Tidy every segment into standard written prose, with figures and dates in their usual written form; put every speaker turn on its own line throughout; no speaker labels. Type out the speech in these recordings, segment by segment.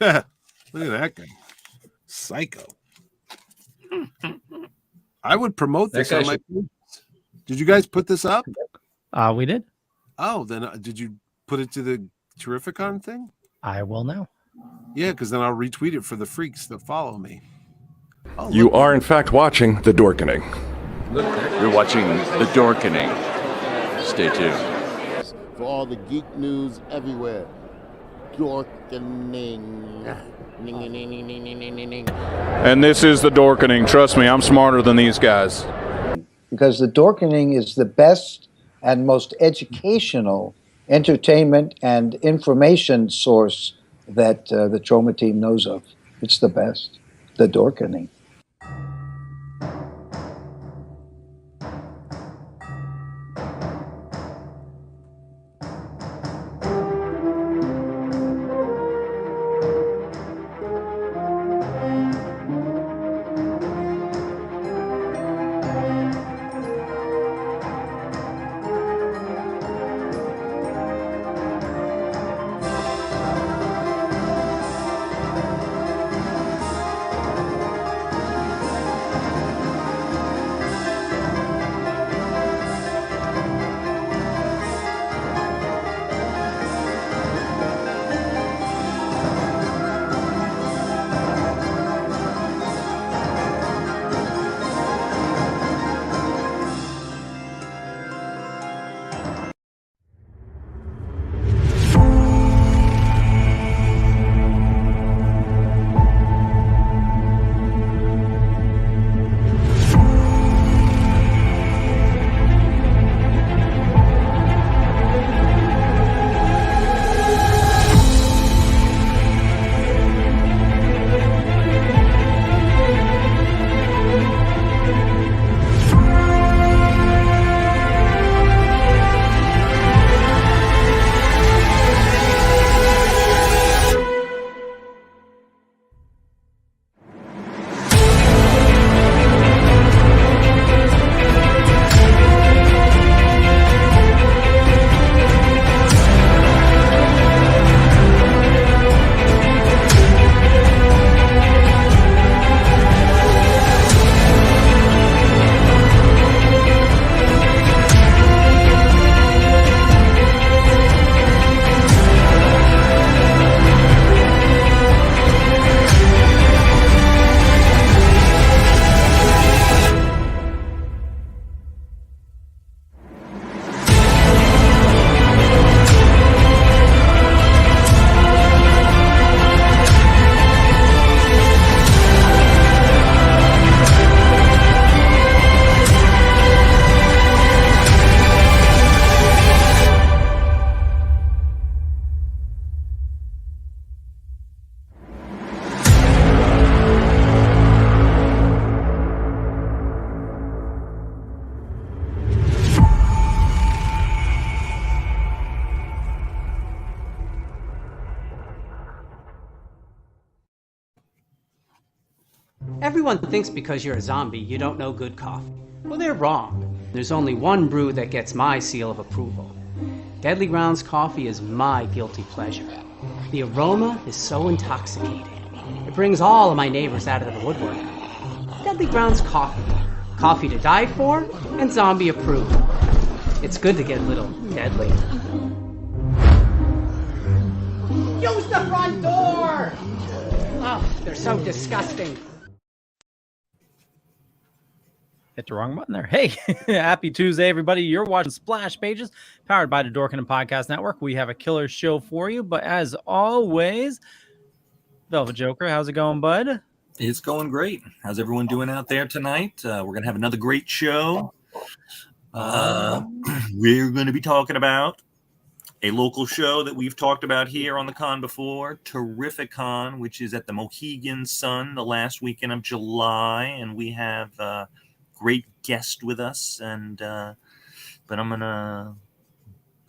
Look at that guy. Psycho. I would promote this on my page. Did you guys put this up?
We did.
Oh, then did you put it to the Terrificon thing?
I will now.
Yeah, because then I'll retweet it for the freaks that follow me.
Oh, you are, in fact, watching The Dorkening.
You're watching The Dorkening. Stay tuned.
For all the geek news everywhere. Dorkening.
And this is The Dorkening. Trust me, I'm smarter than these guys.
Because The Dorkening is the best and most educational entertainment and information source that the Trauma team knows of. It's the best. The Dorkening.
Everyone thinks because you're a zombie, you don't know good coffee. Well, they're wrong. There's only one brew that gets my seal of approval. Deadly Grounds coffee is my guilty pleasure. The aroma is so intoxicating. It brings all of my neighbors out of the woodwork. Deadly Grounds coffee. Coffee to die for and zombie approved. It's good to get a little deadly. Use the front door! Oh, they're so disgusting.
Hit the wrong button there. Hey, happy Tuesday, everybody. You're watching Splash Pages, powered by the Dorkening Podcast Network. We have a killer show for you, but as always, Velvet Joker, how's it going, bud?
It's going great. How's everyone doing out there tonight? We're going to have another great show. We're going to be talking about a local show that we've talked about here on the con before, Terrificon, which is at the Mohegan Sun the last weekend of July, and we have great guest with us, and but I'm gonna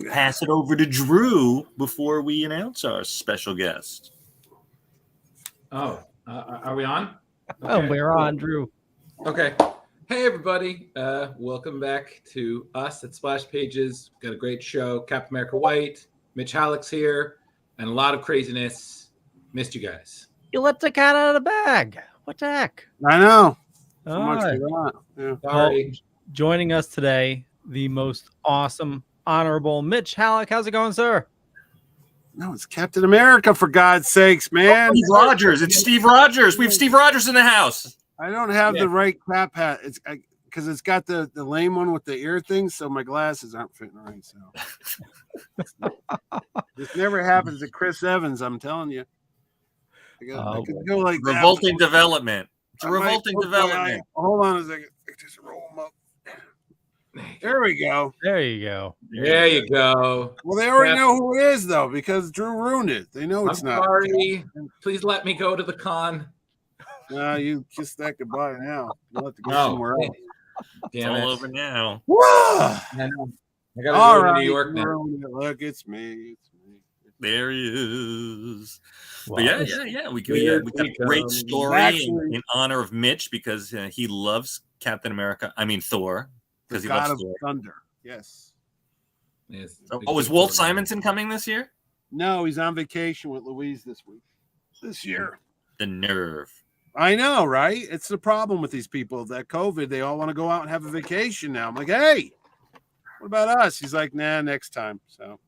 pass it over to Drew before we announce our special guest.
Oh, are we on? Okay.
Oh, we're on, Drew.
Okay. Hey, everybody. Welcome back to us at Splash Pages. We've got a great show. Captain America White, Mitch Hallock's here. and a lot of craziness. Missed you guys.
You let the cat out of the bag. What the heck?
I know. So
All
much
right.
for that. Yeah.
Sorry.
Joining us today, the most awesome, honorable Mitch Hallock. How's it going, sir?
No, it's Captain America, for God's sakes, man.
Steve Rogers. It's Steve Rogers. We have Steve Rogers in the house.
I don't have the right cap hat. It's because it's got the lame one with the ear thing, so my glasses aren't fitting right. So this never happens to Chris Evans. I'm telling you. I could go like
revolting
that.
development. It's a revolting development.
Hold on a second. Just roll them up. There we go.
There you go.
There you go.
Well, they already know who it is, though, because Drew ruined it. They know it's not.
Sorry. Please let me go to the con.
You kiss that goodbye now. You'll have to go somewhere else.
It's all over now.
I gotta go to New York now.
Look, it's me.
There he is.
Wow.
But yeah. We got a great story in honor of Mitch because he loves Captain America. I mean Thor, because he loves Thor.
Thunder. Yes.
Oh, is Walt Simonson coming this year?
No, he's on vacation with Louise this week. This year.
The nerve.
I know, right? It's the problem with these people. That COVID, they all want to go out and have a vacation now. I'm like, hey, what about us? He's like, nah, next time. So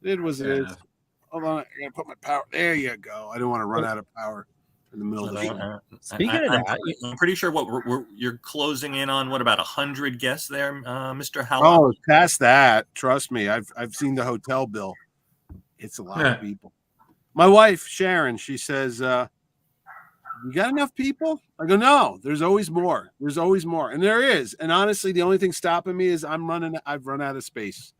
it was it is. Hold on, I gotta put my power. There you go. I don't want to run out of power in the middle of the show.
Speaking of that,
I'm pretty sure you're closing in on about 100 guests there, Mr. Hallock.
Oh, past that. Trust me, I've seen the hotel bill. It's a lot of people. My wife Sharon, she says, "You got enough people?" I go, "No, there's always more. There's always more," and there is. And honestly, the only thing stopping me is I've run out of space.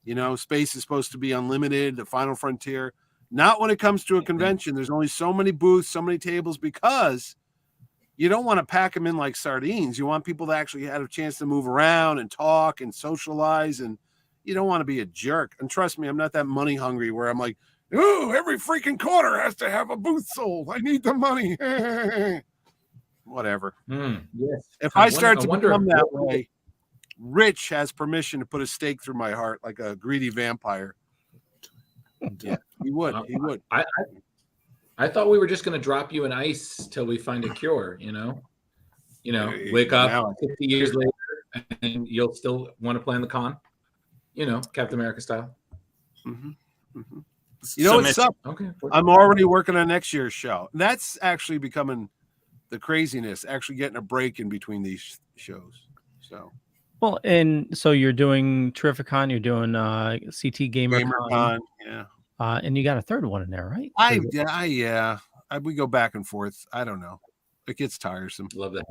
You know, space is supposed to be unlimited, the final frontier. Not when it comes to a convention. There's only so many booths, so many tables, because you don't want to pack them in like sardines. You want people to actually have a chance to move around and talk and socialize, and you don't want to be a jerk. And trust me, I'm not that money hungry where I'm like, oh, every freaking corner has to have a booth sold. I need the money. Whatever.
Yes.
If I start to become that way, Rich has permission to put a stake through my heart like a greedy vampire. Yeah, he would. He would.
I thought we were just going to drop you in ice till we find a cure. Wake up 50 years later and you'll still want to play on the con. Captain America style.
Mm-hmm. Mm-hmm. You know what's up?
Okay.
I'm already working on next year's show. That's actually becoming the craziness. Actually getting a break in between these shows. So.
Well, and so you're doing Terrificon, you're doing CT GamerCon,
yeah.
And you got a third one in there, right?
We go back and forth. I don't know. It gets tiresome.
Love that.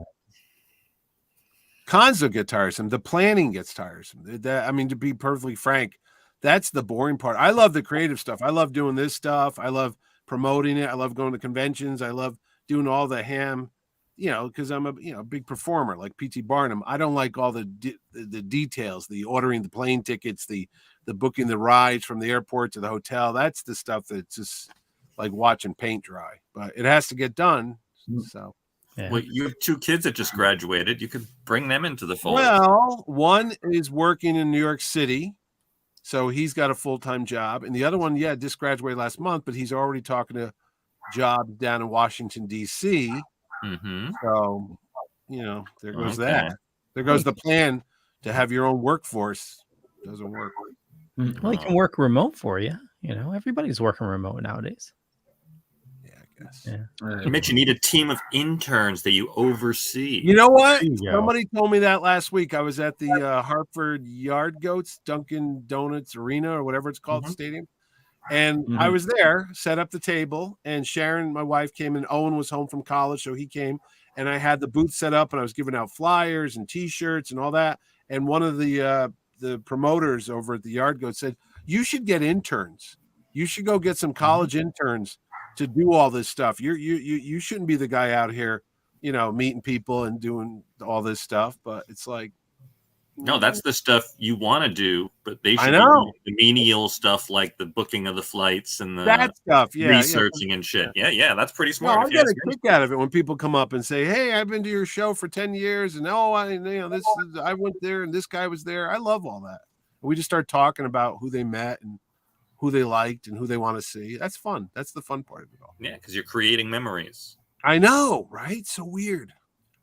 Cons will get tiresome. The planning gets tiresome. To be perfectly frank, that's the boring part. I love the creative stuff. I love doing this stuff. I love promoting it. I love going to conventions. I love doing all the ham. Because I'm a big performer like P.T. Barnum. I don't like all the details, the ordering the plane tickets, the booking the rides from the airport to the hotel. That's the stuff that's just like watching paint dry. But it has to get done. So,
well, you have 2 kids that just graduated. You could bring them into the fold.
Well, one is working in New York City, so he's got a full-time job, and the other one, just graduated last month, but he's already talking to jobs down in Washington D.C.
Mm-hmm.
So, there goes that. There goes the plan to have your own workforce. Doesn't work.
Well, he can work remote for you. Everybody's working remote nowadays.
Yeah, I guess.
Yeah.
Mitch, you need a team of interns that you oversee.
You know what? Somebody told me that last week. I was at the Hartford Yard Goats Dunkin' Donuts Arena or whatever it's called, the stadium. And I was there, set up the table, and Sharon, my wife, came in. Owen was home from college, so he came, and I had the booth set up, and I was giving out flyers and T-shirts and all that. And one of the promoters over at the Yard Goat said, "You should get interns. You should go get some college interns to do all this stuff. You shouldn't be the guy out here, meeting people and doing all this stuff." But it's like,
no, that's the stuff you want to do, but they should
do
the menial stuff like the booking of the flights and
that stuff,
researching and shit. Yeah, that's pretty smart.
No, I get a kick out of it when people come up and say, "Hey, I've been to your show for 10 years, and I went there, and this guy was there." I love all that. We just start talking about who they met, and who they liked and who they want to see. That's fun. That's the fun part of it all.
Yeah, because you're creating memories.
I know, right? So weird.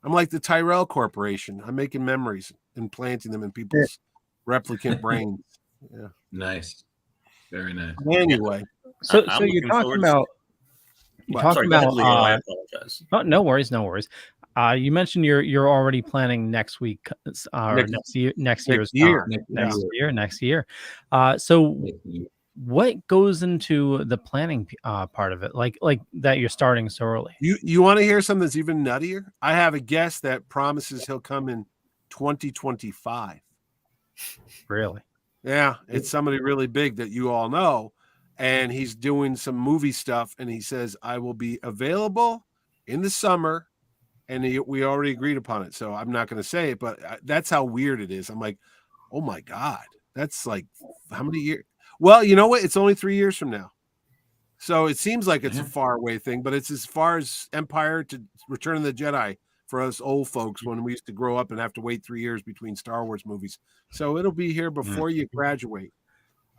I'm like the Tyrell Corporation. I'm making memories and planting them in people's replicant brains. Yeah.
Nice. Very nice.
Anyway.
So you're talking about
I apologize.
Oh, no worries. You mentioned you're already planning next week or next year. So what goes into the planning part of it? Like that you're starting so early.
You want to hear something that's even nuttier? I have a guest that promises he'll come in 2025.
Really?
Yeah, it's somebody really big that you all know, and he's doing some movie stuff, and he says I will be available in the summer, and we already agreed upon it. So I'm not going to say it, but that's how weird it is. I'm like, oh my God, that's like how many years? Well, you know what? It's only 3 years from now. So it seems like it's a far away thing, but it's as far as Empire to Return of the Jedi for us old folks when we used to grow up and have to wait 3 years between Star Wars movies. So it'll be here before you graduate.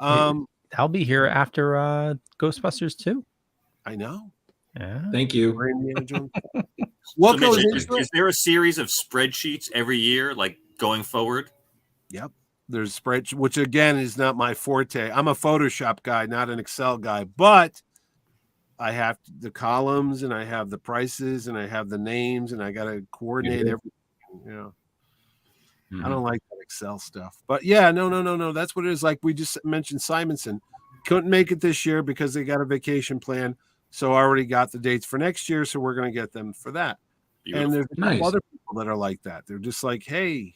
I'll be here after Ghostbusters 2.
I know.
Yeah.
Thank you.
What
So
goes
Mitch,
into
is there a series of spreadsheets every year, like going forward?
Yep. There's spreadsheet, which again is not my forte. I'm a Photoshop guy, not an Excel guy, but I have the columns and I have the prices and I have the names and I got to coordinate everything. Yeah. I don't like that Excel stuff, but yeah, no. That's what it is. Like we just mentioned, Simonson couldn't make it this year because they got a vacation plan. So I already got the dates for next year. So we're going to get them for that. Beautiful. And there's other people that are like that. They're just like, hey,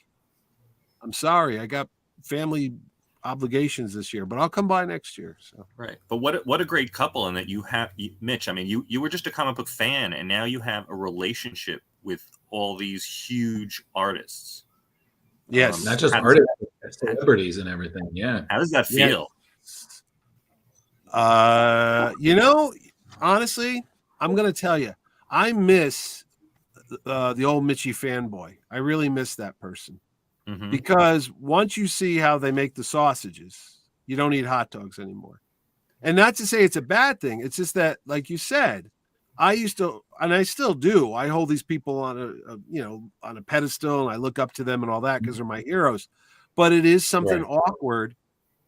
I'm sorry, I got family obligations this year, but I'll come by next year. So
right. But what a great couple in that you have, Mitch. I mean, you were just a comic book fan, and now you have a relationship with all these huge artists.
Yes, not just artists, celebrities and everything. Yeah.
How does that feel?
Honestly, I'm gonna tell you, I miss the old Mitchie fanboy. I really miss that person. Because once you see how they make the sausages, you don't eat hot dogs anymore. And not to say it's a bad thing. It's just that, like you said, I used to, and I still do. I hold these people on on a pedestal, and I look up to them and all that because they're my heroes. But it is something awkward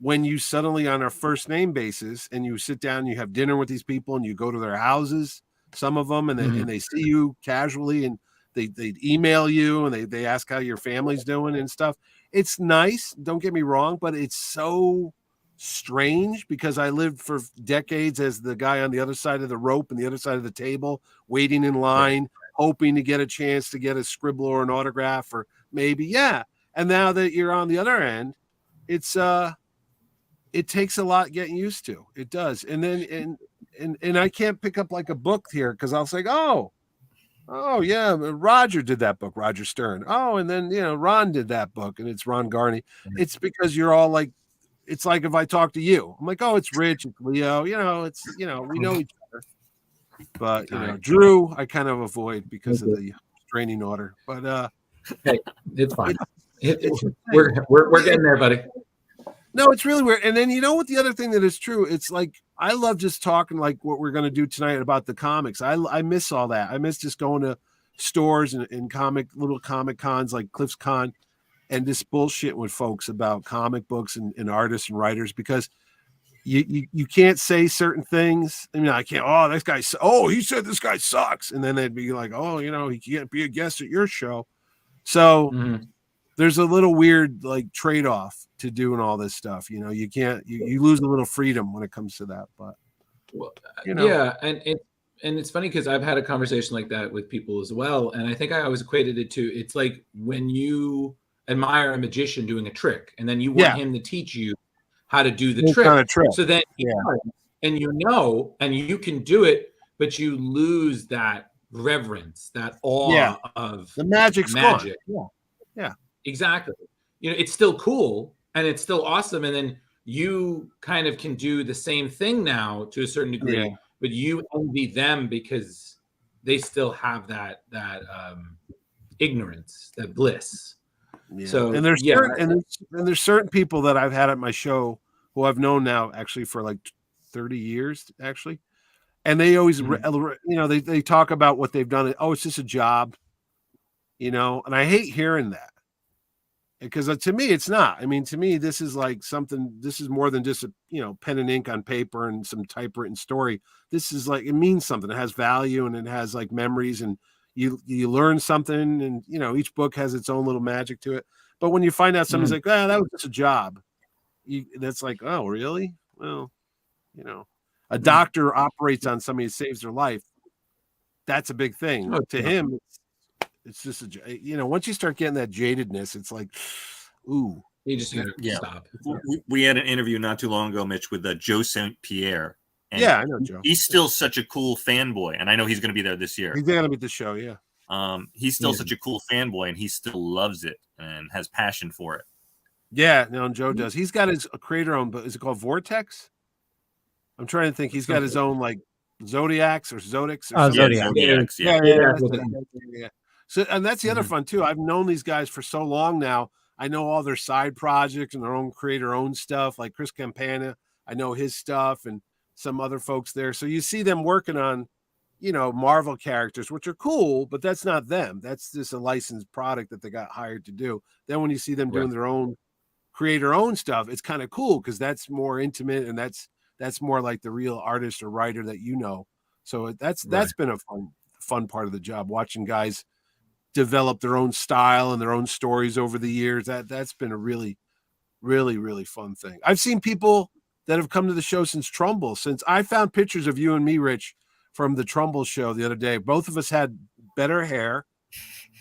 when you suddenly on a first name basis and you sit down and you have dinner with these people and you go to their houses, some of them, and they see you casually and they email you and they ask how your family's doing and stuff. It's nice. Don't get me wrong, but it's so strange because I lived for decades as the guy on the other side of the rope and the other side of the table, waiting in line, hoping to get a chance to get a scribble or an autograph or maybe, And now that you're on the other end, it's, it takes a lot getting used to. It does. And then, and I can't pick up like a book here because I'll say, oh yeah, Roger did that book, Roger Stern. Oh, and then Ron did that book, and it's Ron Garney. It's because you're all like, it's like if I talk to you, I'm like, oh, it's Rich, it's Leo. It's we know each other. But Drew, I kind of avoid because of the restraining order. But
hey, it's fine. We're getting there, buddy.
No, it's really weird. And then what the other thing that is true, it's like I love just talking like what we're going to do tonight about the comics. I miss all that. I miss just going to stores and little comic cons like Cliff's Con and just bullshit with folks about comic books and artists and writers because you can't say certain things. I mean, I can't, this guy, he said this guy sucks. And then they'd be like, he can't be a guest at your show. So there's a little weird like trade-off to doing all this stuff. You can't, you lose a little freedom when it comes to that, but
yeah. And it's funny because I've had a conversation like that with people as well. And I think I always equated it to, it's like when you admire a magician doing a trick and then you want him to teach you how to do the trick. Kind of trick. So then, and and you can do it, but you lose that reverence, that awe of
the magic.
Yeah, exactly. It's still cool and it's still awesome. And then you kind of can do the same thing now to a certain degree, but you envy them because they still have that ignorance, that bliss.
Yeah. So and there's certain people that I've had at my show who I've known now actually for like 30 years, actually. And they always, they talk about what they've done. Oh, it's just a job, and I hate hearing that because to me, it's not. I mean, to me, this is like something, this is more than just a, pen and ink on paper and some typewritten story. This is like, it means something. It has value and it has like memories and you learn something and, each book has its own little magic to it. But when you find out somebody's like, that was just a job, that's like, oh, really? Well, a doctor operates on somebody who saves their life. That's a big thing. To him, it's just once you start getting that jadedness, it's like, ooh.
You just gotta stop.
We had an interview not too long ago, Mitch, with Joe St. Pierre.
Yeah, I know Joe.
He's still such a cool fanboy, and I know he's going to be there this year.
He's going to be at the show, yeah.
He's still such a cool fanboy, and he still loves it and has passion for it.
Yeah, no, Joe does. He's got his creator-owned, but is it called Vortex? I'm trying to think. He's got his own like Zodiacs or Zodiacs. Or
Zodiacs.
Yeah. So, and that's the other fun too. I've known these guys for so long now. I know all their side projects and their own creator-owned stuff, like Chris Campana. I know his stuff and some other folks there. So you see them working on, Marvel characters, which are cool, but that's not them. That's just a licensed product that they got hired to do. Then when you see them doing their own creator-owned stuff, it's kind of cool because that's more intimate and that's more like the real artist or writer that So that's been a fun part of the job, watching guys develop their own style and their own stories over the years. That's been a really, really, really fun thing. I've seen people that have come to the show since Trumbull. Since I found pictures of you and me, Rich, from the Trumbull show the other day. Both of us had better hair.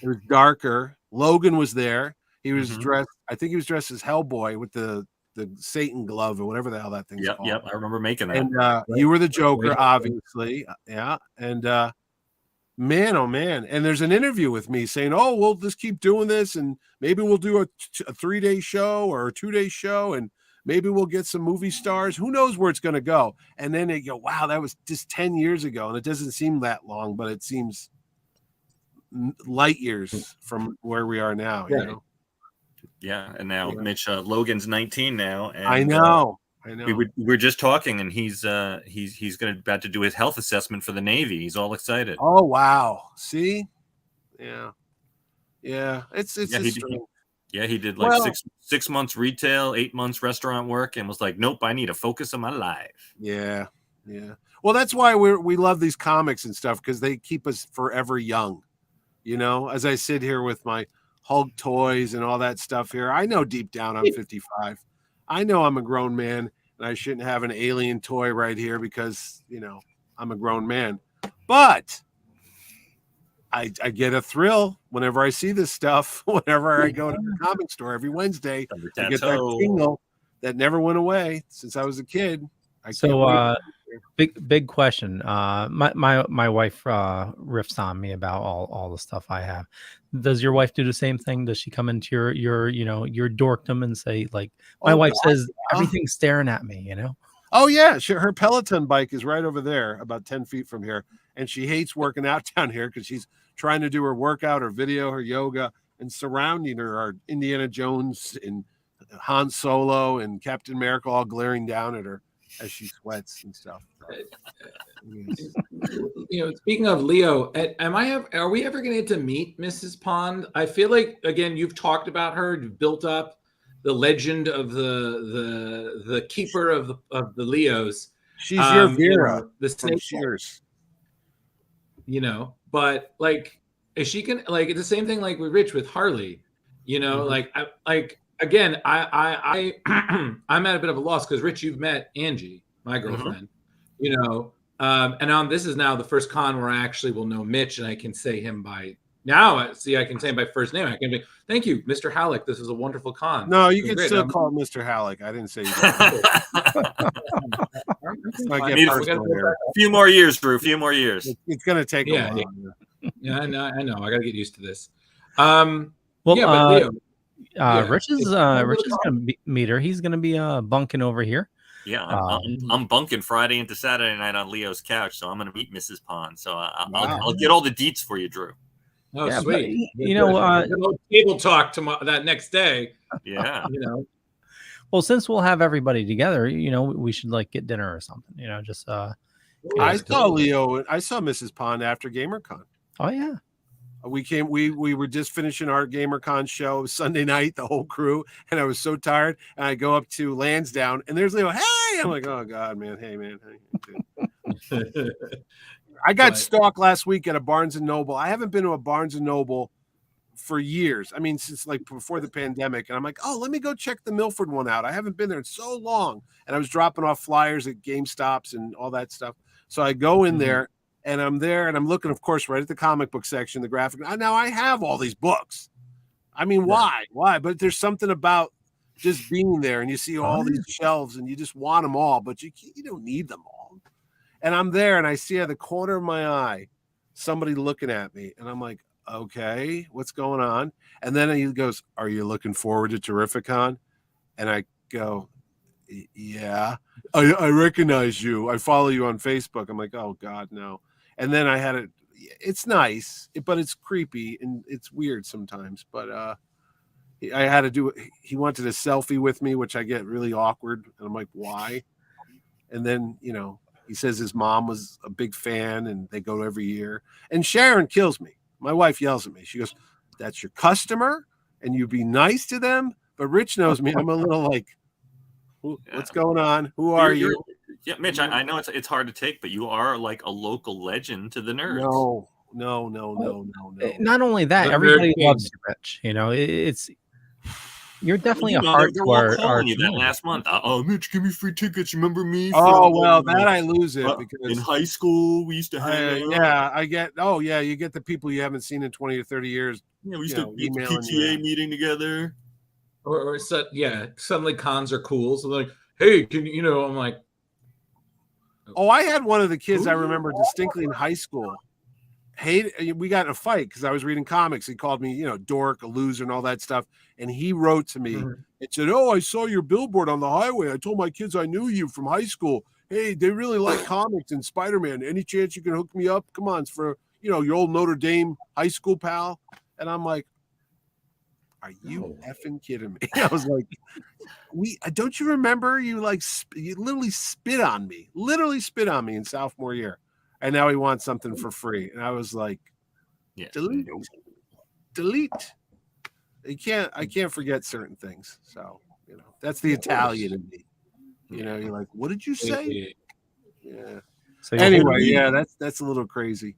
It was darker. Logan was there. He was dressed. I think he was dressed as Hellboy with the Satan glove or whatever the hell that thing's called.
Yep, I remember making that.
And you were the Joker, obviously. Yeah. And man, oh man. And there's an interview with me saying, oh, we'll just keep doing this and maybe we'll do a 3-day show or a 2-day show and maybe we'll get some movie stars. Who knows where it's going to go? And then they go, wow, that was just 10 years ago. And it doesn't seem that long, but it seems light years from where we are now,
Yeah, and now Mitch Logan's 19 now. And,
I know.
We were just talking, and he's about to do his health assessment for the Navy. He's all excited.
Oh wow! See, yeah. It's
he did like 6 months retail, 8 months restaurant work, and was like, nope, I need to focus on my life.
Yeah. Well, that's why we love these comics and stuff because they keep us forever young. As I sit here with my Hulk toys and all that stuff here, I know deep down I'm 55. I know I'm a grown man and I shouldn't have an alien toy right here because, I'm a grown man. But I get a thrill whenever I see this stuff, whenever I go to the comic store every Wednesday. I get that tingle that never went away since I was a kid.
Big question. My wife riffs on me about all the stuff I have. Does your wife do the same thing? Does she come into your dorkdom and say like, my wife says everything's staring at me,
Oh yeah, sure. Her Peloton bike is right over there, about 10 feet from here, and she hates working out down here because she's trying to do her workout, her video, her yoga, and surrounding her are Indiana Jones and Han Solo and Captain America all glaring down at her as she sweats and stuff.
Speaking of Leo, are we ever going to get to meet Mrs. Pond? I feel like, again, you've talked about her, you've built up the legend of the keeper of the Leos.
She's your Vera,
the snake
Shears.
But like, is she can like it's the same thing like with Rich with Harley, Again, I'm at a bit of a loss because Rich, you've met Angie, my girlfriend, and this is now the first con where I actually will know Mitch and I can say him by now. See, I can say him by first name. I can be, thank you, Mr. Hallock. This is a wonderful con.
No, you can still call Mr. Hallock. I didn't say you.
A few more years, Drew. A few more years.
It's going to take a while.
Yeah, I know. I got to get used to this.
But Leo. Rich is gonna meet her. He's gonna be bunking over here.
Yeah, I'm bunking Friday into Saturday night on Leo's couch, so I'm gonna meet Mrs. Pond. So I'll get all the deets for you, Drew.
Oh, yeah, sweet.
But,
table talk tomorrow that next day.
Yeah.
Well, since we'll have everybody together, we should like get dinner or something. Just
I saw Leo. I saw Mrs. Pond after GamerCon.
Oh yeah.
We were just finishing our GamerCon show. It was Sunday night, the whole crew, and I was so tired. And I go up to Lansdowne, and there's Leo. Hey, I'm like, oh God, man. Hey, man. Hey. I got stalked last week at a Barnes and Noble. I haven't been to a Barnes and Noble for years. I mean, since like before the pandemic. And I'm like, oh, let me go check the Milford one out. I haven't been there in so long. And I was dropping off flyers at GameStops and all that stuff. So I go in there. And I'm there, and I'm looking, of course, right at the comic book section, the graphic. Now I have all these books. I mean, why? Why? But there's something about just being there, and you see all these shelves, and you just want them all, but you don't need them all. And I'm there, and I see at the corner of my eye somebody looking at me, and I'm like, okay, what's going on? And then he goes, are you looking forward to Terrificon? And I go, yeah. I recognize you. I follow you on Facebook. I'm like, oh God, no. And then I had it's nice, but it's creepy and it's weird sometimes. But I had to do it. He wanted a selfie with me, which I get really awkward. And I'm like, why? And then, he says his mom was a big fan and they go every year. And Sharon kills me. My wife yells at me. She goes, that's your customer and you be nice to them. But Rich knows me. I'm a little like, what's going on? Who are you?
Yeah, Mitch, I know it's hard to take, but you are like a local legend to the nerds.
No.
Not only that, everybody loves you, Rich. You're definitely a heart to our
calling you that last month. Oh, Mitch, give me free tickets. Remember me?
Oh, well, that I lose it because
in high school we used to hang out.
Yeah, I get. Oh, yeah, you get the people you haven't seen in 20 or 30 years.
Yeah, we used to be at the PTA meeting together.
Or suddenly cons are cool. So like, hey, I'm like,
oh, I had one of the kids I remember distinctly in high school. We got in a fight because I was reading comics. He called me, dork, a loser, and all that stuff. And he wrote to me and said, "Oh, I saw your billboard on the highway. I told my kids I knew you from high school. Hey, they really like comics and Spider-Man. Any chance you can hook me up? Come on, it's for your old Notre Dame high school pal." And I'm like, are you effing kidding me? I was like, don't you remember you literally spit on me in sophomore year. And now he wants something for free. And I was like, delete. I can't forget certain things. So, that's the Italian in me. You're like, what did you say? Yeah. So anyway, that's a little crazy.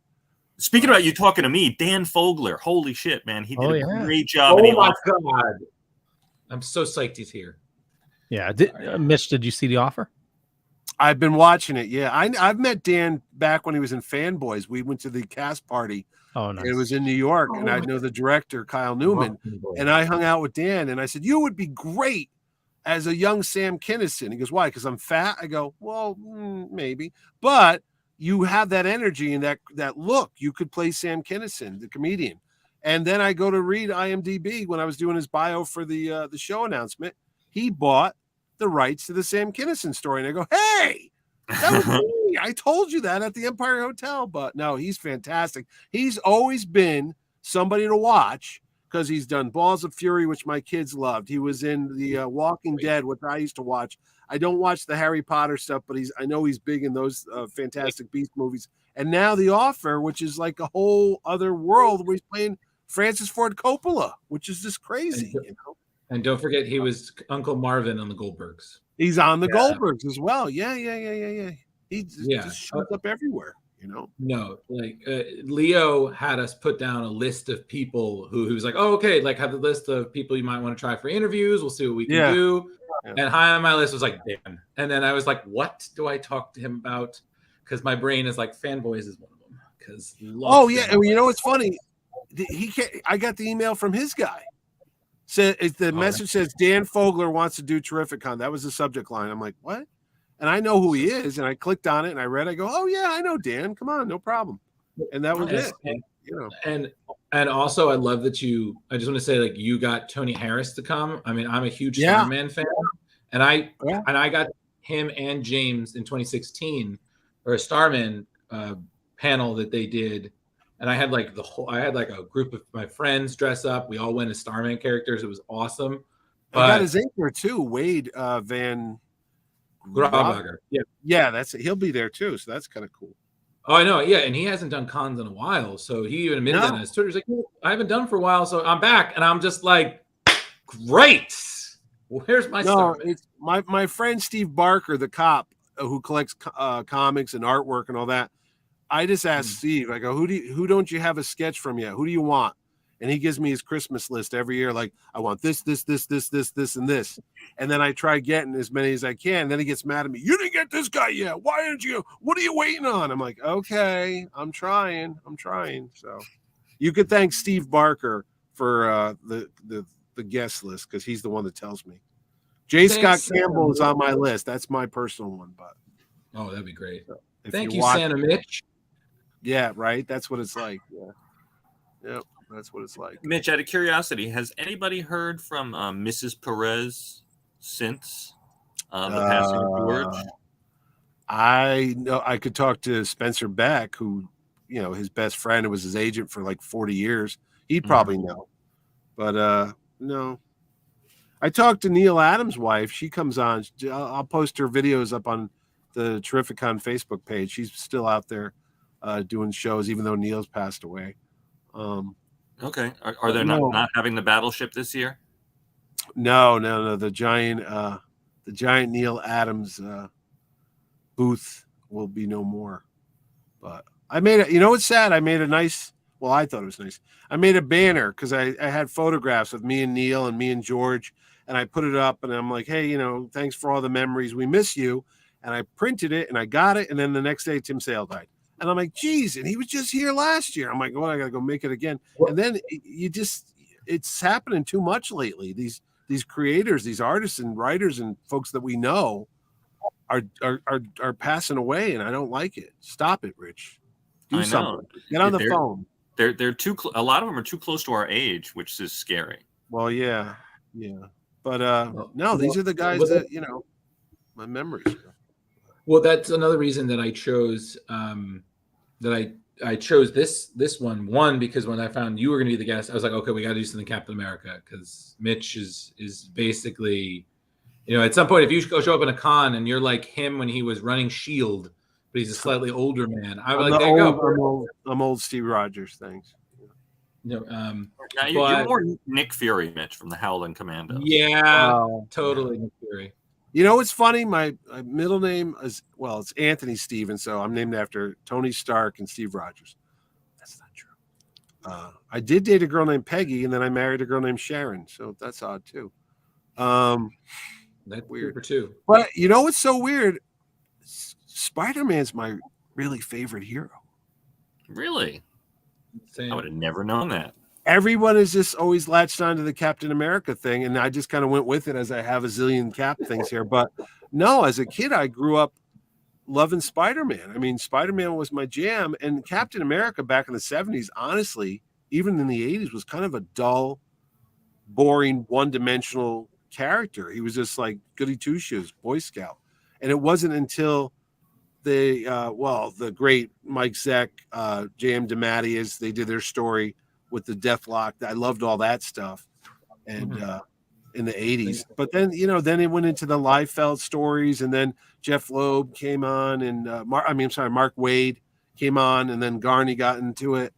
Speaking about you talking to me, Dan Fogler, holy shit, man. He did a great job.
Oh, my God. I'm so psyched he's here.
Yeah. Mitch, did you see The Offer?
I've been watching it. Yeah. I've met Dan back when he was in Fanboys. We went to the cast party.
Oh, nice.
It was in New York, and I know the director, Kyle Newman, and I hung out with Dan, and I said, you would be great as a young Sam Kinison. He goes, why? Because I'm fat? I go, well, maybe. But you have that energy and that look. You could play Sam Kinison, the comedian. And then I go to read IMDb when I was doing his bio for the show announcement. He bought the rights to the Sam Kinison story. And I go, hey, that was me. I told you that at the Empire Hotel. But no, he's fantastic. He's always been somebody to watch because he's done Balls of Fury, which my kids loved. He was in the Walking Dead, which I used to watch. I don't watch the Harry Potter stuff, but I know he's big in those Fantastic Beasts movies. And now The Offer, which is like a whole other world where he's playing Francis Ford Coppola, which is just crazy,
And don't forget, he was Uncle Marvin on the Goldbergs.
He's on the Goldbergs as well. Yeah. He just shows up everywhere,
No, like Leo had us put down a list of people who was like, oh, okay, like have the list of people you might want to try for interviews. We'll see what we can do. Yeah. And high on my list was like Dan. And then I was like, what do I talk to him about? Because my brain is like Fanboys is one of them. Because
it's funny. I got the email from his guy. Message says Dan Fogler wants to do Terrificon. That was the subject line. I'm like, what? And I know who he is. And I clicked on it and I read. I go, oh yeah, I know Dan. Come on, no problem. And that was it.
And also, I love that I just want to say, like, you got Tony Harris to come. I mean, I'm a huge Starman fan, and I got him and James in 2016 or a Starman panel that they did, and I had like a group of my friends dress up. We all went as Starman characters. It was awesome.
I got his anchor too, Wade Van
Grabager. Yeah.
Yeah, that's it. He'll be there too, so that's kind of cool.
Oh, I know. Yeah, and he hasn't done cons in a while, so he even admitted that on his Twitter. He's like, I haven't done for a while, so I'm back, and I'm just like, great. Where's my star?
It's my friend Steve Barker, the cop who collects comics and artwork and all that. I just asked Steve, I go, who don't you have a sketch from yet? Who do you want? And he gives me his Christmas list every year. Like, I want this, and this. And then I try getting as many as I can. And then he gets mad at me. You didn't get this guy yet. Why didn't you? What are you waiting on? I'm like, okay, I'm trying. So you could thank Steve Barker for the guest list, because he's the one that tells me. J. Scott Campbell is on my list. That's my personal one. But
oh, that'd be great.
So
thank you, Santa Mitch.
Yeah, right. That's what it's like. Yeah. Yep. That's what it's like.
Mitch, out of curiosity, has anybody heard from Mrs. Perez since the passing of George?
I know I could talk to Spencer Beck, who, his best friend, was his agent for like 40 years. He'd probably know. But no. I talked to Neil Adams' wife. She comes on. I'll post her videos up on the Terrificon Facebook page. She's still out there doing shows, even though Neil's passed away.
Okay. Are they not having the battleship this year?
No. The giant Neil Adams booth will be no more. But I made it. What's sad? I made a nice. Well, I thought it was nice. I made a banner because I had photographs of me and Neil and me and George, and I put it up. And I'm like, hey, thanks for all the memories. We miss you. And I printed it and I got it. And then the next day, Tim Sale died. And I'm like, geez, and he was just here last year. I'm like, well, I got to go make it again. And then it's happening too much lately. These creators, these artists and writers and folks that we know are passing away, and I don't like it. Stop it, Rich. Do something. Get on the phone.
They're too. A lot of them are too close to our age, which is scary.
Well, yeah. But no, these are the guys that my memories.
Well, that's another reason that I chose I chose this one because when I found you were going to be the guest, I was like, okay, we got to do something Captain America, because Mitch is basically, at some point, if you show up in a con and you're like him when he was running S.H.I.E.L.D., but he's a slightly older man, I was like, there you go.
I'm old Steve Rogers. Thanks.
You're more Nick Fury, Mitch, from the Howling Commandos.
Yeah, totally Nick Fury.
It's funny. My middle name is, it's Anthony Stevens, so I'm named after Tony Stark and Steve Rogers. That's not true. I did date a girl named Peggy, and then I married a girl named Sharon, so that's odd too.
That's weird too.
But what's so weird? Spider-Man's my really favorite hero.
Really?
Same.
I would have never known that.
Everyone is just always latched onto the Captain America thing, and I just kind of went with it as I have a zillion Cap things here. But no, as a kid, I grew up loving Spider-Man. I mean, Spider-Man was my jam, and Captain America back in the 70s, honestly, even in the 80s, was kind of a dull, boring, one-dimensional character. He was just like goody two-shoes, Boy Scout. And it wasn't until the great Mike Zeck, J.M. DeMatteis, they did their story with the Deathlock. I loved all that stuff, and in the 80s. But then then it went into the Liefeld stories, and then Jeff Loeb came on, and Mark Waid came on, and then Garney got into it,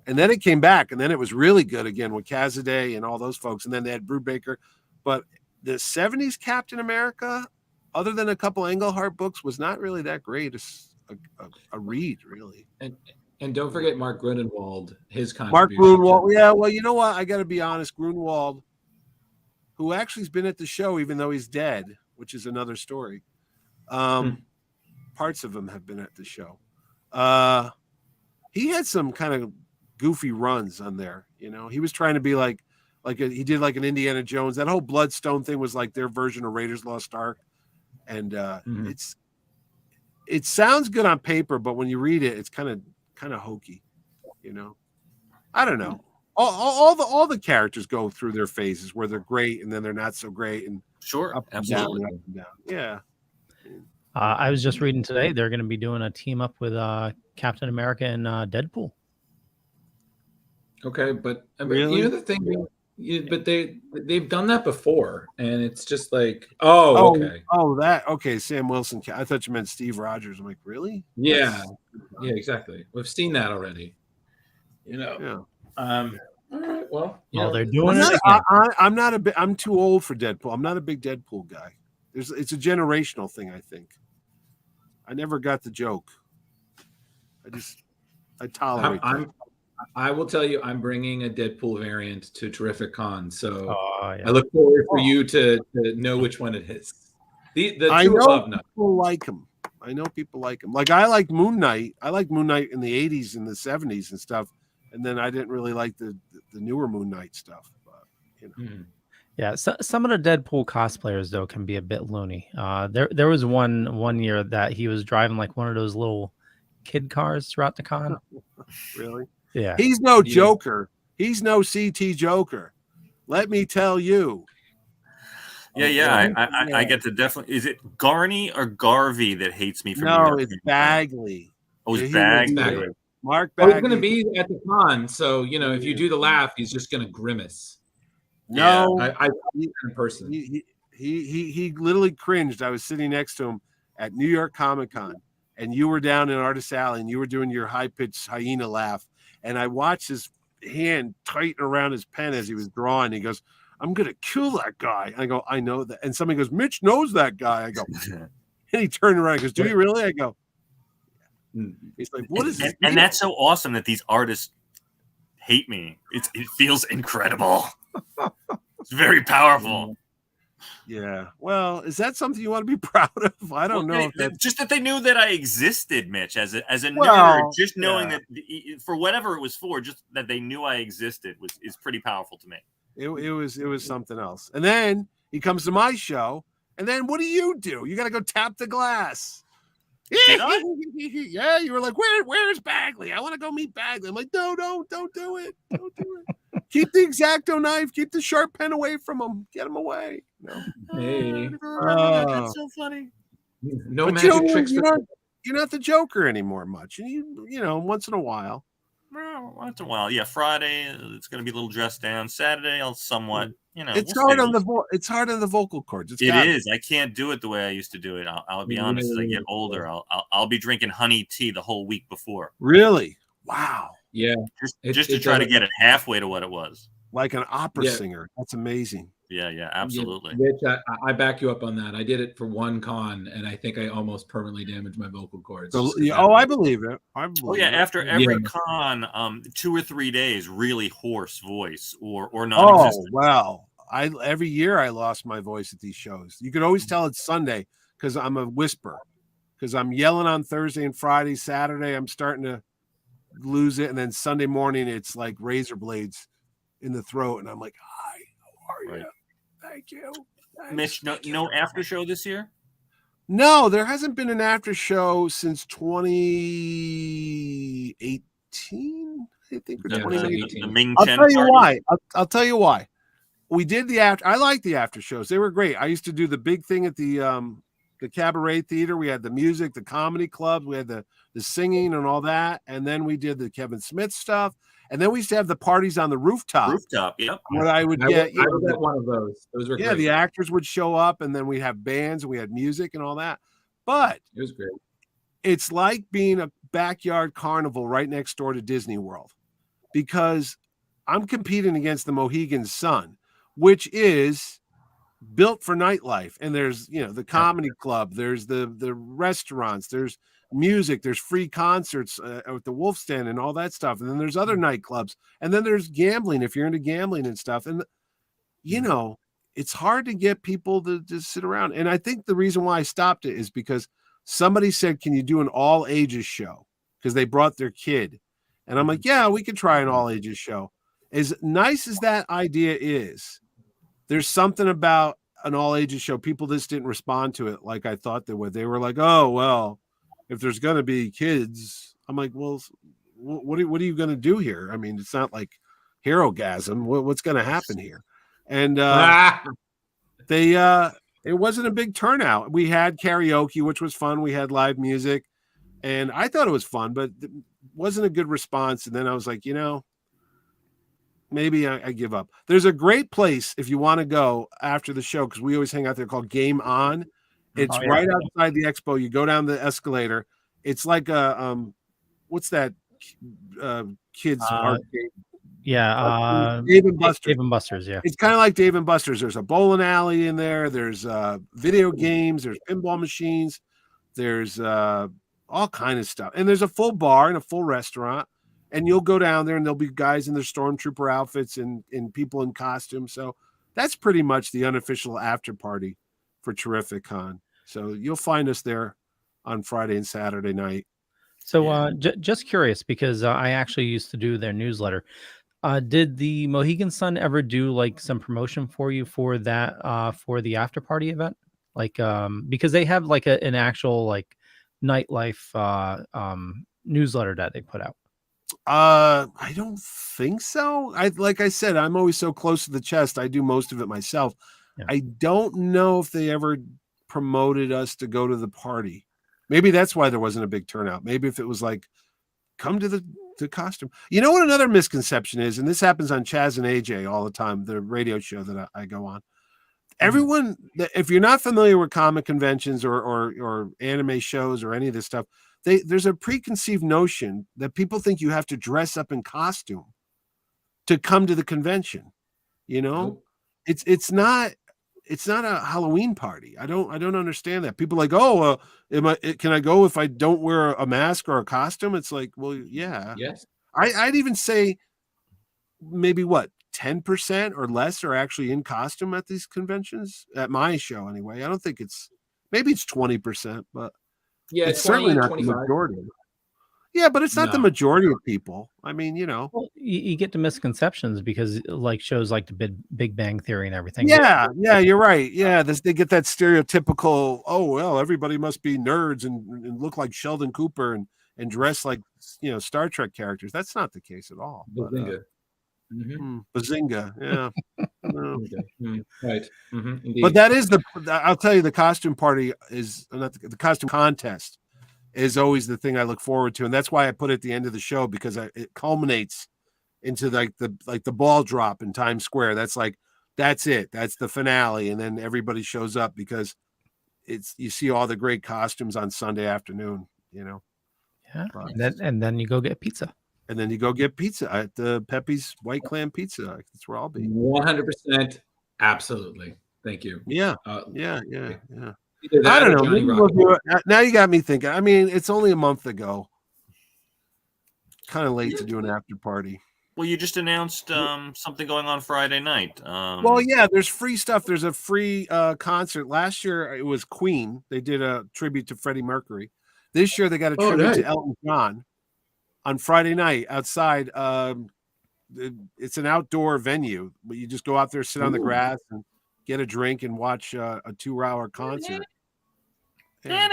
and then it came back, and then it was really good again with Cazaday and all those folks, and then they had Brubaker. But the 70s Captain America, other than a couple Englehart books, was not really that great a read, really.
And don't forget Mark Grunewald, his contribution.
Mark Grunewald, yeah. Well, you know what? I got to be honest. Grunewald, who actually has been at the show, even though he's dead, which is another story. Parts of him have been at the show. He had some kind of goofy runs on there. He was trying to be he did like an Indiana Jones. That whole Bloodstone thing was like their version of Raiders Lost Ark, and it sounds good on paper, but when you read it, it's kind of hokey, I don't know. All the characters go through their phases where they're great and then they're not so great, and
sure,
up and
absolutely
down, up and down. Yeah.
I was just reading today they're going to be doing a team up with Captain America and Deadpool.
Okay, but
really?
the thing But they've done that before, and it's just like, okay.
Okay, Sam Wilson. I thought you meant Steve Rogers. I'm like, really?
Yeah, exactly. We've seen that already.
Yeah.
All right. Well,
they're doing it again.
I'm too old for Deadpool. I'm not a big Deadpool guy. It's a generational thing, I think. I never got the joke. I tolerate it.
I will tell you, I'm bringing a Deadpool variant to Terrificon, so
yeah.
I look forward for you to know which one it is.
I know people like him. Like I like Moon Knight. I like Moon Knight in the 80s and the 70s and stuff. And then I didn't really like the newer Moon Knight stuff. But,
Yeah, so, some of the Deadpool cosplayers though can be a bit loony. There was one year that he was driving like one of those little kid cars throughout the con.
Really?
Yeah.
He's no Joker. He's no CT Joker. Let me tell you.
I get to definitely. Is it Garney or Garvey that hates me for?
No, it's Bagley.
Oh, it's Bagley.
Mark Bagley.
He's going to be at the con, so if you do the laugh, he's just going to grimace.
No,
I in person.
He literally cringed. I was sitting next to him at New York Comic Con, and you were down in Artist Alley, and you were doing your high pitched hyena laugh, and I watched his hand tighten around his pen as he was drawing. He goes, "I'm gonna kill that guy." I go, "I know that." And somebody goes, "Mitch knows that guy." I go, and he turned around and goes, "Do you really?" I go, he's like, "What is this?"
And that's so awesome that these artists hate me. It feels incredible. It's very powerful.
Yeah. Well, is that something you want to be proud of? I don't know.
Just that they knew that I existed, Mitch, as a nerd. Just knowing that for whatever it was for, just that they knew I existed is pretty powerful to me.
It was something else. And then he comes to my show, and then what do? You got to go tap the glass.
Did I?
Yeah, you were like, where's Bagley? I want to go meet Bagley. I'm like, no, don't do it. Don't do it. Keep the X-Acto knife. Keep the sharp pen away from him. Get him away. No.
Hey.
That's so funny.
No magic tricks.
You're not the Joker anymore much. And you know, once in a while.
Well, once in a while. Yeah, Friday, it's going to be a little dressed down. Saturday, I'll somewhat,
It's hard on the vocal cords.
It is. I can't do it the way I used to do it. I'll be honest. As I get older, I'll be drinking honey tea the whole week before.
Really? Wow.
Yeah.
Just to try to get it halfway to what it was.
Like an opera singer. That's amazing.
Yeah, absolutely.
Rich, I back you up on that. I did it for one con, and I think I almost permanently damaged my vocal cords.
I believe it.
After every con, 2 or 3 days, really hoarse voice or non-existent.
Oh, well, every year I lost my voice at these shows. You could always tell it's Sunday because I'm a whisper. Because I'm yelling on Thursday and Friday. Saturday, I'm starting to lose it. And then Sunday morning, it's like razor blades in the throat. And I'm like, hi, how are you? Thank you.
Mitch, no after show this year?
No, there hasn't been an after show since 2018. I think, or 2018. I'll tell you why. I'll tell you why. We did the after. I like the after shows. They were great. I used to do the big thing at the Cabaret Theater. We had the music, the comedy club. We had the singing and all that. And then we did the Kevin Smith stuff. And then we used to have the parties on the rooftop.
Yep.
What I would get.
I was at one of those. Those were great.
The actors would show up, and then we'd have bands, and we had music and all that. But
it was great.
It's like being a backyard carnival right next door to Disney World, because I'm competing against the Mohegan Sun, which is built for nightlife. And there's, the comedy club, there's the restaurants, there's music, there's free concerts at the Wolf's Den and all that stuff. And then there's other nightclubs, and then there's gambling if you're into gambling and stuff. And, it's hard to get people to just sit around. And I think the reason why I stopped it is because somebody said, can you do an all ages show? Because they brought their kid. And I'm like, yeah, we could try an all ages show. As nice as that idea is, there's something about an all ages show. People just didn't respond to it like I thought they would. They were like, oh, well, if there's going to be kids, I'm like, well, what are you going to do here? I mean, it's not like Hero-gasm. What's going to happen here? And it wasn't a big turnout. We had karaoke, which was fun. We had live music, and I thought it was fun, but it wasn't a good response. And then I was like, maybe I give up. There's a great place if you want to go after the show, because we always hang out there, called Game On. It's right outside the expo. You go down the escalator. It's like a what's that kids arcade?
Yeah,
Dave and Buster's.
Dave and Buster's, yeah.
It's kind of like Dave and Buster's. There's a bowling alley in there. There's video games. There's pinball machines. There's all kind of stuff. And there's a full bar and a full restaurant. And you'll go down there and there'll be guys in their stormtrooper outfits and people in costumes. So that's pretty much the unofficial after party for Terrificon. So you'll find us there on Friday and Saturday night.
So just curious, because I actually used to do their newsletter. Did the Mohegan Sun ever do like some promotion for you for that for the after party event? Like because they have like an actual like nightlife newsletter that they put out.
I don't think so. Like I said, I'm always so close to the chest. I do most of it myself.
Yeah.
I don't know if they ever promoted us to go to the party. Maybe that's why there wasn't a big turnout. Maybe if it was like, come to the costume. You know what another misconception is, and this happens on Chaz and AJ all the time, the radio show that I go on. Everyone, if you're not familiar with comic conventions or anime shows or any of this stuff, there's a preconceived notion that people think you have to dress up in costume to come to the convention. You know, it's not a Halloween party. I don't understand that. People are like, oh, can I go if I don't wear a mask or a costume? It's like, well, yeah.
Yes.
I'd even say maybe 10% or less are actually in costume at these conventions, at my show anyway. I don't think maybe it's 20%, but
yeah,
it's certainly not
25.
the majority. Yeah, but it's not the majority of people. I mean, you know.
Well, you get the misconceptions because like shows like the Big Bang Theory and everything.
Yeah, you're right. Yeah, they get that stereotypical, oh, well, everybody must be nerds and look like Sheldon Cooper and dress like, Star Trek characters. That's not the case at all.
Bazinga.
Bazinga, yeah.
Right. Mm-hmm.
But that is I'll tell you, the costume party is not the costume contest is always the thing I look forward to, and that's why I put it at the end of the show, because it culminates into like the ball drop in Times Square. That's it. That's the finale, and then everybody shows up because you see all the great costumes on Sunday afternoon. Yeah,
and then you go get pizza.
And then you go get pizza at the Pepe's White Clam Pizza. That's where I'll be.
100%. Absolutely. Thank you.
Yeah.
Yeah.
I don't know. Now you got me thinking. I mean, it's only a month ago. Kind of late to do an after party.
Well, you just announced something going on Friday night.
Well, yeah, there's free stuff. There's a free concert. Last year it was Queen. They did a tribute to Freddie Mercury. This year they got a tribute to Elton John on Friday night outside. It's an outdoor venue, but you just go out there, sit on the grass, and get a drink and watch a 2-hour concert.
Yeah.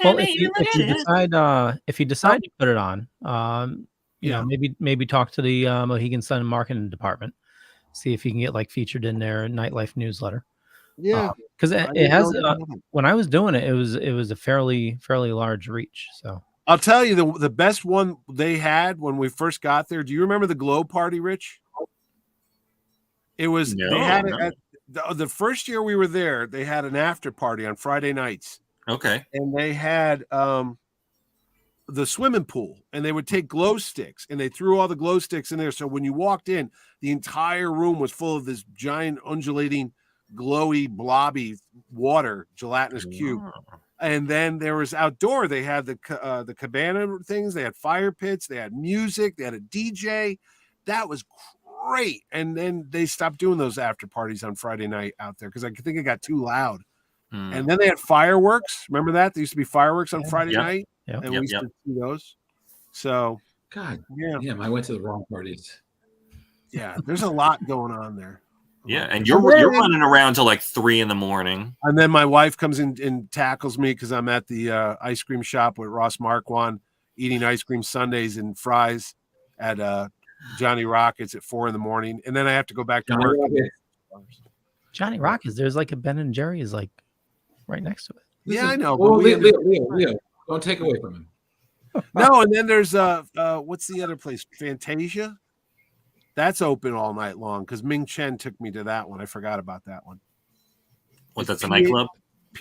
Well, if you decide to put it on, maybe talk to the Mohegan Sun marketing department, see if you can get like featured in their nightlife newsletter.
Yeah,
because it has. When I was doing it, it was a fairly large reach. So
I'll tell you the best one they had when we first got there. Do you remember the Glow Party, Rich? It was they had it at the first year we were there. They had an after party on Friday nights.
Okay,
and they had the swimming pool, and they would take glow sticks, and they threw all the glow sticks in there. So when you walked in, the entire room was full of this giant undulating, glowy, blobby water, gelatinous cube. And then there was outdoor. They had the cabana things. They had fire pits. They had music. They had a DJ. That was great. And then they stopped doing those after parties on Friday night out there because I think it got too loud. And then they had fireworks. Remember that? There used to be fireworks on Friday night.
Yeah.
And we used to see those. So,
God, damn, I went to the wrong parties.
Yeah, there's a lot going on there.
Yeah, and you're running around till like 3 a.m.
And then my wife comes in and tackles me because I'm at the ice cream shop with Ross Marquand eating ice cream sundaes and fries at Johnny Rockets at 4 a.m. And then I have to go back to work.
Johnny Rockets, there's like a Ben and Jerry's like right next to it.
Yeah, I know.
Well, Leo, don't take away from him.
No, and then there's what's the other place? Fantasia. That's open all night long because Ming Chen took me to that one. I forgot about that one.
What? That's a nightclub?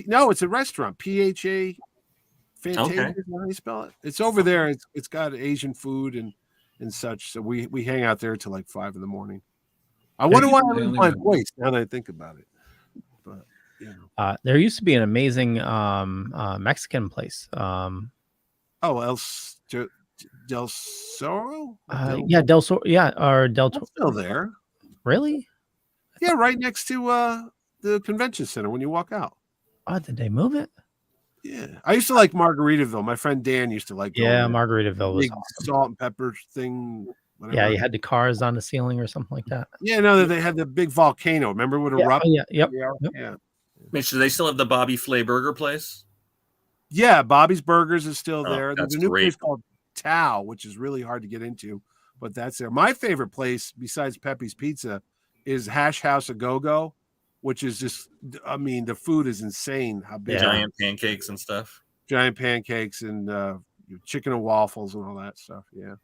No, it's a restaurant. PHA Fantasia.
Okay.
Is how you spell it. It's over there. It's got Asian food and such. So we hang out there till like 5 a.m. I wonder why I lose my voice now that I think about it. But you know.
There used to be an amazing Mexican place.
Del Soro?
Yeah, Del Soro. Yeah, or Del Toro.
Still there.
Really?
Yeah, right next to the convention center when you walk out.
Oh, did they move it?
Yeah. I used to like Margaritaville. My friend Dan used to like going there.
Margaritaville was awesome.
Salt and pepper thing. Whatever.
Yeah, you had the cars on the ceiling or something like that.
Yeah, no, they had the big volcano. Remember what erupted?
Yeah.
Mitch, do they still have the Bobby Flay Burger place?
Yeah, Bobby's Burgers is still
Oh,
there. There's
that's
a new
great.
place called Tao, which is really hard to get into, but that's there. My favorite place, besides Pepe's Pizza, is Hash House A Go-Go, which is just, I mean, the food is insane. How big?
Giant pancakes and stuff.
Giant pancakes and chicken and waffles and all that stuff. Yeah.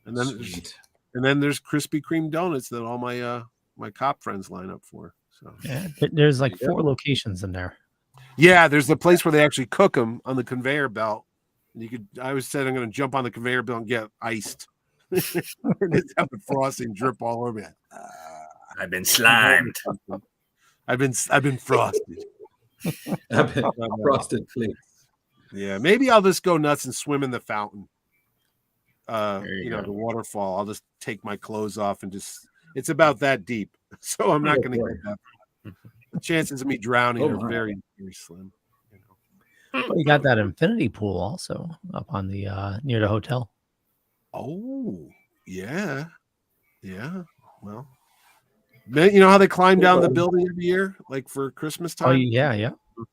And then there's Krispy Kreme donuts that all my my cop friends line up for. So
yeah, there's like 4 locations in there.
Yeah, there's the place where they actually cook them on the conveyor belt. And I always said I'm going to jump on the conveyor belt and get iced. And it's have the frosting drip all over me.
I've been slimed.
I've been frosted.
I've been frosted, please.
Yeah, maybe I'll just go nuts and swim in the fountain.
You
know,
go.
the waterfall. I'll just take my clothes off and it's about that deep. So I'm not going to get that. The chances of me drowning are very, very slim. You know.
Well, you got that infinity pool also up on the near the hotel.
Oh, yeah. Yeah. Well, you know how they climb down the building every year, like for Christmas time?
Oh, yeah.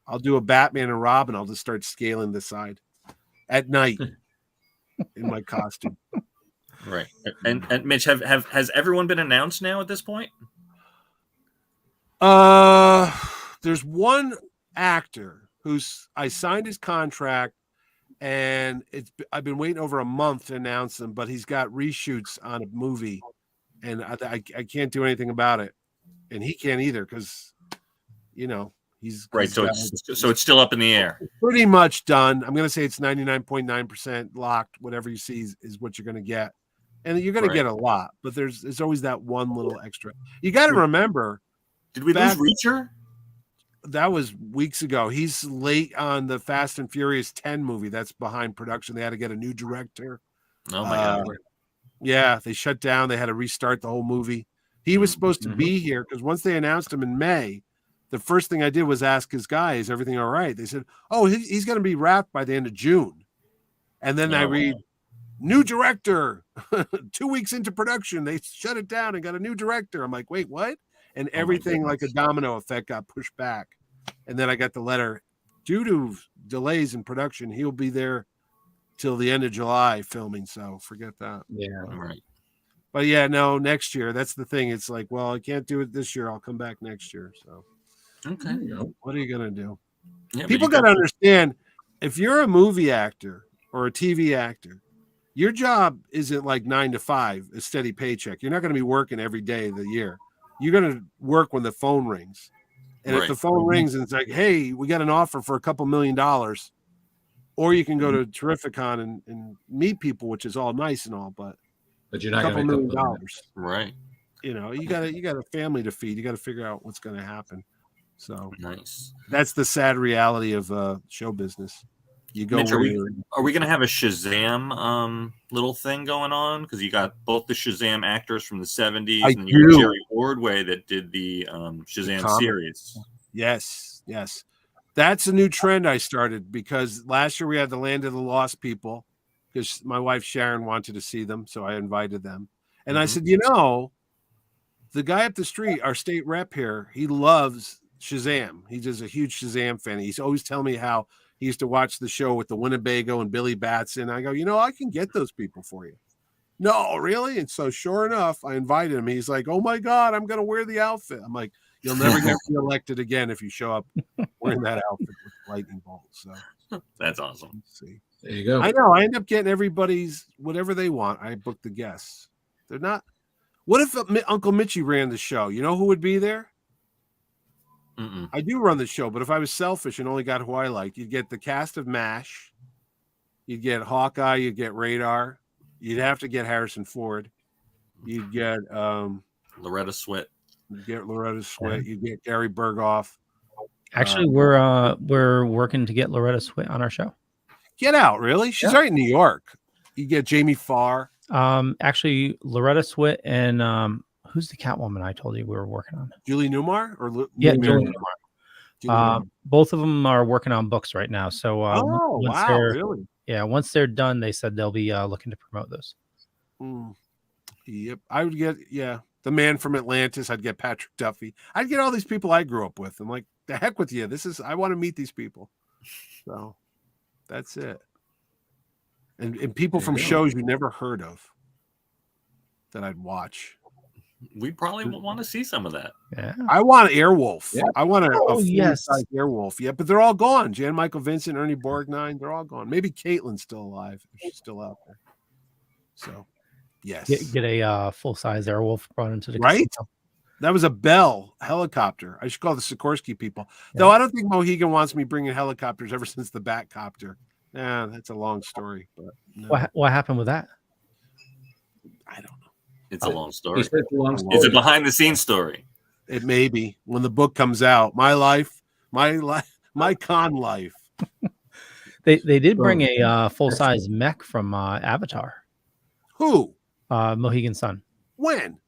I'll do a Batman and Robin. I'll just start scaling the side at night in my costume.
Right. And Mitch, has everyone been announced now at this point?
There's one actor I signed his contract, and I've been waiting over a month to announce him, but he's got reshoots on a movie, and I can't do anything about it, and he can't either because, you know, he's
right. So it's still up in the air.
Pretty much done. I'm going to say it's 99.9% locked. Whatever you see is what you're going to get, and you're going to get a lot. But there's always that one little extra. You got to remember.
Did we lose Reacher?
That was weeks ago. He's late on the Fast and Furious 10 movie that's behind production. They had to get a new director.
Oh my God.
Yeah, they shut down. They had to restart the whole movie. He was supposed to be here because once they announced him in May, the first thing I did was ask his guy, is everything all right? They said, oh, he's going to be wrapped by the end of June. And then I read, new director. 2 weeks into production, they shut it down and got a new director. I'm like, wait, what? And everything like a domino effect got pushed back. And then I got the letter, due to delays in production, he'll be there till the end of July filming. So forget that.
Yeah.
All right.
But yeah, no, next year. That's the thing. It's like, well, I can't do it this year. I'll come back next year. So
okay.
What are you going to do?
Yeah,
people got to understand, if you're a movie actor or a TV actor, your job isn't like 9 to 5, a steady paycheck. You're not going to be working every day of the year. You're going to work when the phone rings. And if the phone rings and it's like, hey, we got an offer for $2 million, or you can go to Terrificon and meet people, which is all nice and all, but
you're not
$2 million.
Right.
You know, you got a family to feed. You got to figure out what's going to happen. So
nice.
That's the sad reality of show business. You go.
Mitch, are we going to have a Shazam little thing going on? Because you got both the Shazam actors from the 70s and you got Jerry Ordway that did the Shazam series.
Yes. That's a new trend I started because last year we had the Land of the Lost People because my wife Sharon wanted to see them, so I invited them. And I said, you know, the guy up the street, our state rep here, he loves Shazam. He's just a huge Shazam fan. He's always telling me how he used to watch the show with the Winnebago and Billy Batson. I go, you know, I can get those people for you. No, really? And so sure enough, I invited him. He's like, oh my God, I'm going to wear the outfit. I'm like, you'll never get reelected again if you show up wearing that outfit with lightning bolts. So
that's awesome.
Let's see.
There you go.
I know. I end up getting everybody's whatever they want. I book the guests. They're not. What if Uncle Mitchie ran the show? You know who would be there?
Mm-mm.
I do run the show, but if I was selfish and only got who I liked, you'd get the cast of MASH, you'd get Hawkeye, you'd get Radar, you'd have to get Harrison Ford, you'd get
Loretta Swit.
You'd get Loretta Swit, you'd get Gary Berghoff.
Actually, we're working to get Loretta Swit on our show.
Get out, really? She's right in New York. You get Jamie Farr.
Actually, Loretta Swit and who's the Catwoman I told you we were working on?
Julie Newmar or
Julie
Newmar.
Both of them are working on books right now. So
really?
Yeah, once they're done, they said they'll be looking to promote those.
Yep, I would get the man from Atlantis. I'd get Patrick Duffy. I'd get all these people I grew up with. I'm like, the heck with you. I want to meet these people. So that's it. And people from shows you never heard of that I'd watch.
We probably want to see some of that.
Yeah.
I want Airwolf. Yeah. I want a
full-size
Airwolf. Yeah, but they're all gone. Jan Michael Vincent, Ernie Borgnine, they're all gone. Maybe Caitlin's still alive if she's still out there. So, yes.
Get a full-size Airwolf brought into the
right.
casino.
That was a Bell helicopter. I should call the Sikorsky people. Yeah. Though I don't think Mohegan wants me bringing helicopters ever since the Batcopter. Yeah, that's a long story. But no.
What happened with that?
I don't know.
It's a long story.
It's a long story.
It's a behind-the-scenes story.
It may be when the book comes out. My con life.
They did bring a full-size mech from Avatar.
Who?
Mohegan Sun.
When?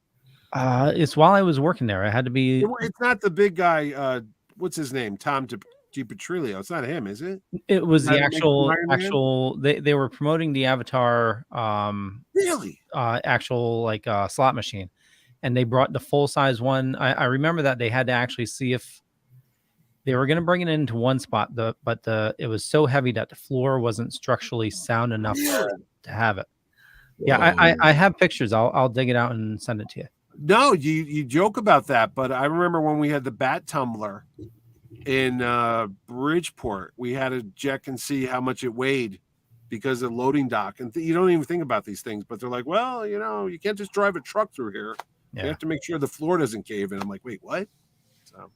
It's while I was working there. I had to be.
It's not the big guy. What's his name? Tom DiPetrillo. It's not him, is it?
It was the actual. They were promoting the Avatar.
Really?
Actual slot machine, and they brought the full size one. I remember that they had to actually see if they were going to bring it into one spot. It was so heavy that the floor wasn't structurally sound enough to have it. Yeah, I have pictures. I'll dig it out and send it to you.
No, you joke about that, but I remember when we had the Bat Tumbler in Bridgeport, we had to check and see how much it weighed because of loading dock. And you don't even think about these things, but they're like, well, you can't just drive a truck through here. Yeah. You have to make sure the floor doesn't cave in. I'm like, wait, what? So,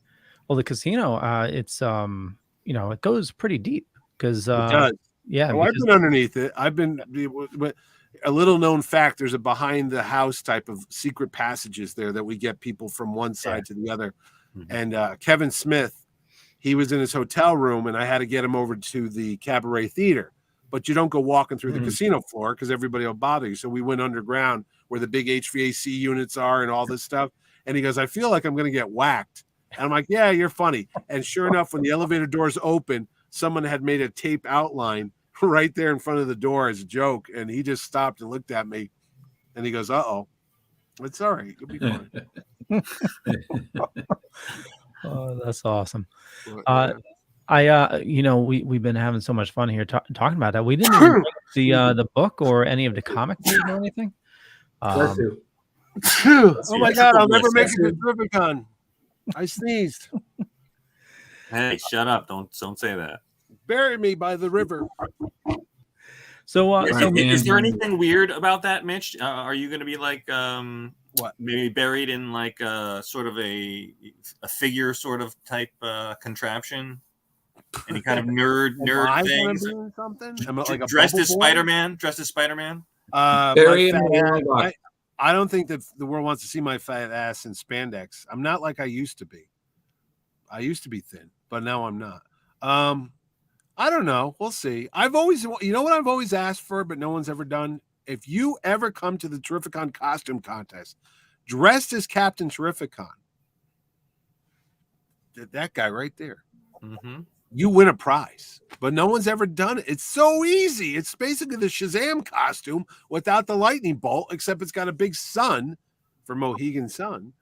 well, the casino, it's it goes pretty deep because
it does.
Yeah,
I've been underneath it. I've been. A little known fact: there's a behind the house type of secret passages there that we get people from one side to the other. Mm-hmm. And Kevin Smith, he was in his hotel room, and I had to get him over to the Cabaret Theater. But you don't go walking through the casino floor because everybody will bother you. So we went underground where the big HVAC units are and all this stuff. And he goes, I feel like I'm going to get whacked. And I'm like, yeah, you're funny. And sure enough, when the elevator doors open, someone had made a tape outline right there in front of the door as a joke. And he just stopped and looked at me. And he goes, uh-oh. It's all right. You'll be fine.
Oh, that's awesome. We've been having so much fun here talking about that. We didn't even see the book or any of the comic news or anything.
Oh my God! I'll never make it to Terrificon. I sneezed.
Hey, shut up! Don't say that.
Bury me by the river.
So,
is there anything weird about that, Mitch? Are you going to be like
what?
Maybe buried in like sort of a figure sort of type contraption? Any kind of nerd things?
Like
dressed as Spider-Man?
I don't think that the world wants to see my fat ass in spandex. I'm not like I used to be. I used to be thin, but now I'm not. I don't know. We'll see. I've always asked for, but no one's ever done. If you ever come to the Terrificon costume contest, dressed as Captain Terrificon, that guy right there, you win a prize. But no one's ever done it. It's so easy. It's basically the Shazam costume without the lightning bolt, except it's got a big sun for Mohegan Sun,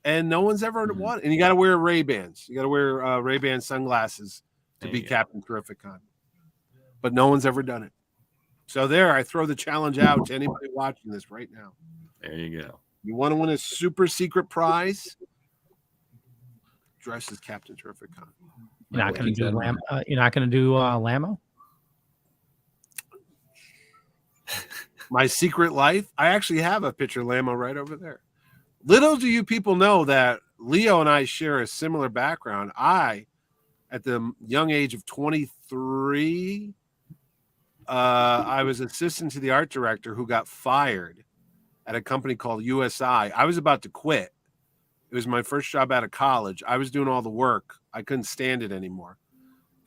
and no one's ever won it. And you got to wear Ray-Bans. You got to wear Ray-Ban sunglasses to be Captain Terrificon. But no one's ever done it. So there, I throw the challenge out to anybody watching this right now.
There you go.
You want to win a super secret prize? Dress as Captain Terrificon.
You're not going to do Lamo?
My secret life? I actually have a picture of Lamo right over there. Little do you people know that Leo and I share a similar background. I, at the young age of 23, I was assistant to the art director who got fired at a company called USI. I was about to quit. It was my first job out of college. I was doing all the work. I couldn't stand it anymore.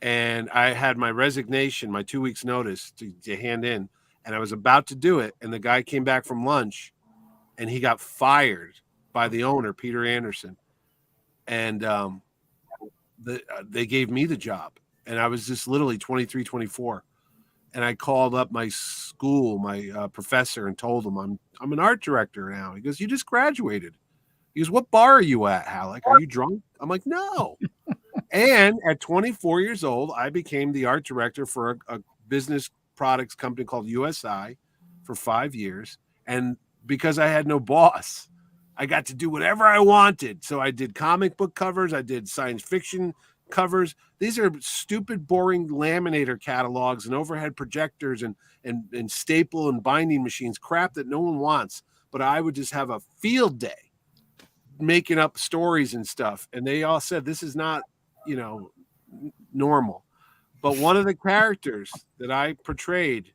And I had my resignation, my 2 weeks notice to hand in. And I was about to do it. And the guy came back from lunch and he got fired by the owner, Peter Anderson. And they gave me the job. And I was just literally 23, 24. And I called up my school, my professor, and told him I'm an art director now. He goes, "You just graduated." He goes, "What bar are you at, Hallock? Are you drunk?" I'm like, "No." And at 24 years old, I became the art director for a business products company called USI for 5 years. And because I had no boss, I got to do whatever I wanted. So I did comic book covers. I did science fiction covers. These are stupid, boring laminator catalogs and overhead projectors and staple and binding machines, crap that no one wants. But I would just have a field day making up stories and stuff. And they all said, this is not, normal. But one of the characters that I portrayed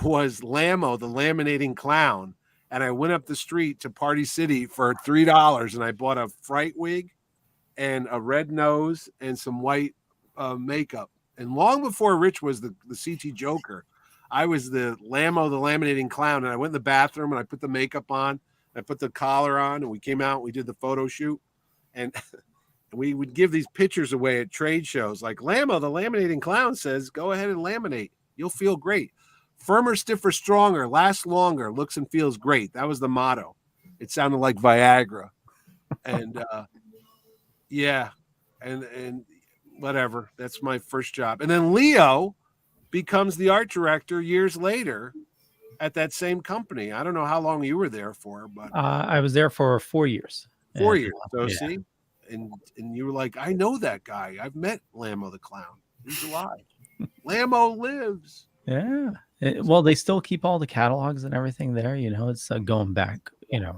was Lamo, the laminating clown. And I went up the street to Party City for $3 and I bought a fright wig and a red nose and some white makeup. And long before Rich was the CT Joker, I was the Lamo, the laminating clown. And I went in the bathroom and I put the makeup on. I put the collar on and we came out and we did the photo shoot. And we would give these pictures away at trade shows. Like Lamo, the laminating clown says, go ahead and laminate. You'll feel great. Firmer, stiffer, stronger, lasts longer, looks and feels great. That was the motto. It sounded like Viagra. And yeah, and whatever. That's my first job. And then Leo becomes the art director years later at that same company. I don't know how long you were there for, but
I was there for 4 years.
4 years. So
yeah.
see, and you were like, I know that guy. I've met Lamo the clown. He's alive. Lamo lives.
Yeah. Well, they still keep all the catalogs and everything there. It's going back.
Yep.